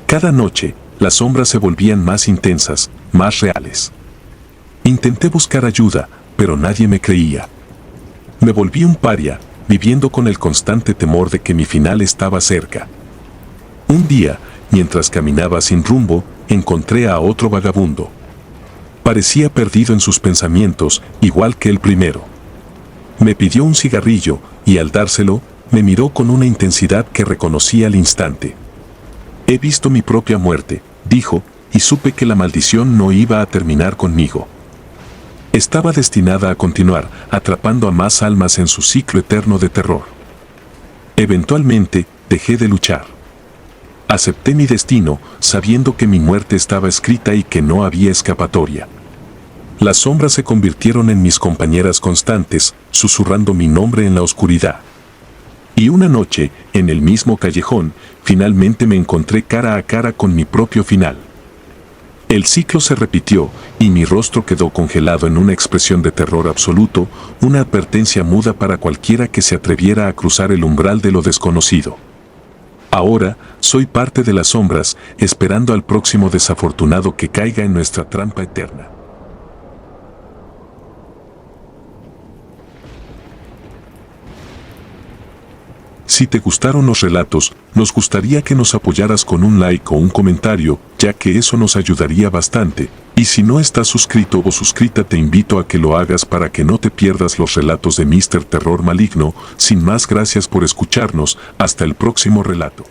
Cada noche, las sombras se volvían más intensas, más reales. Intenté buscar ayuda, pero nadie me creía. Me volví un paria, viviendo con el constante temor de que mi final estaba cerca. Un día, mientras caminaba sin rumbo, encontré a otro vagabundo. Parecía perdido en sus pensamientos, igual que el primero. Me pidió un cigarrillo, y al dárselo, me miró con una intensidad que reconocí al instante. He visto mi propia muerte, dijo, y supe que la maldición no iba a terminar conmigo. Estaba destinada a continuar, atrapando a más almas en su ciclo eterno de terror. Eventualmente, dejé de luchar. Acepté mi destino, sabiendo que mi muerte estaba escrita y que no había escapatoria. Las sombras se convirtieron en mis compañeras constantes, susurrando mi nombre en la oscuridad. Y una noche, en el mismo callejón, finalmente me encontré cara a cara con mi propio final. El ciclo se repitió, y mi rostro quedó congelado en una expresión de terror absoluto, una advertencia muda para cualquiera que se atreviera a cruzar el umbral de lo desconocido. Ahora, soy parte de las sombras, esperando al próximo desafortunado que caiga en nuestra trampa eterna. Si te gustaron los relatos, nos gustaría que nos apoyaras con un like o un comentario, ya que eso nos ayudaría bastante. Y si no estás suscrito o suscrita, te invito a que lo hagas para que no te pierdas los relatos de Mr. Terror Maligno. Sin más, gracias por escucharnos. Hasta el próximo relato.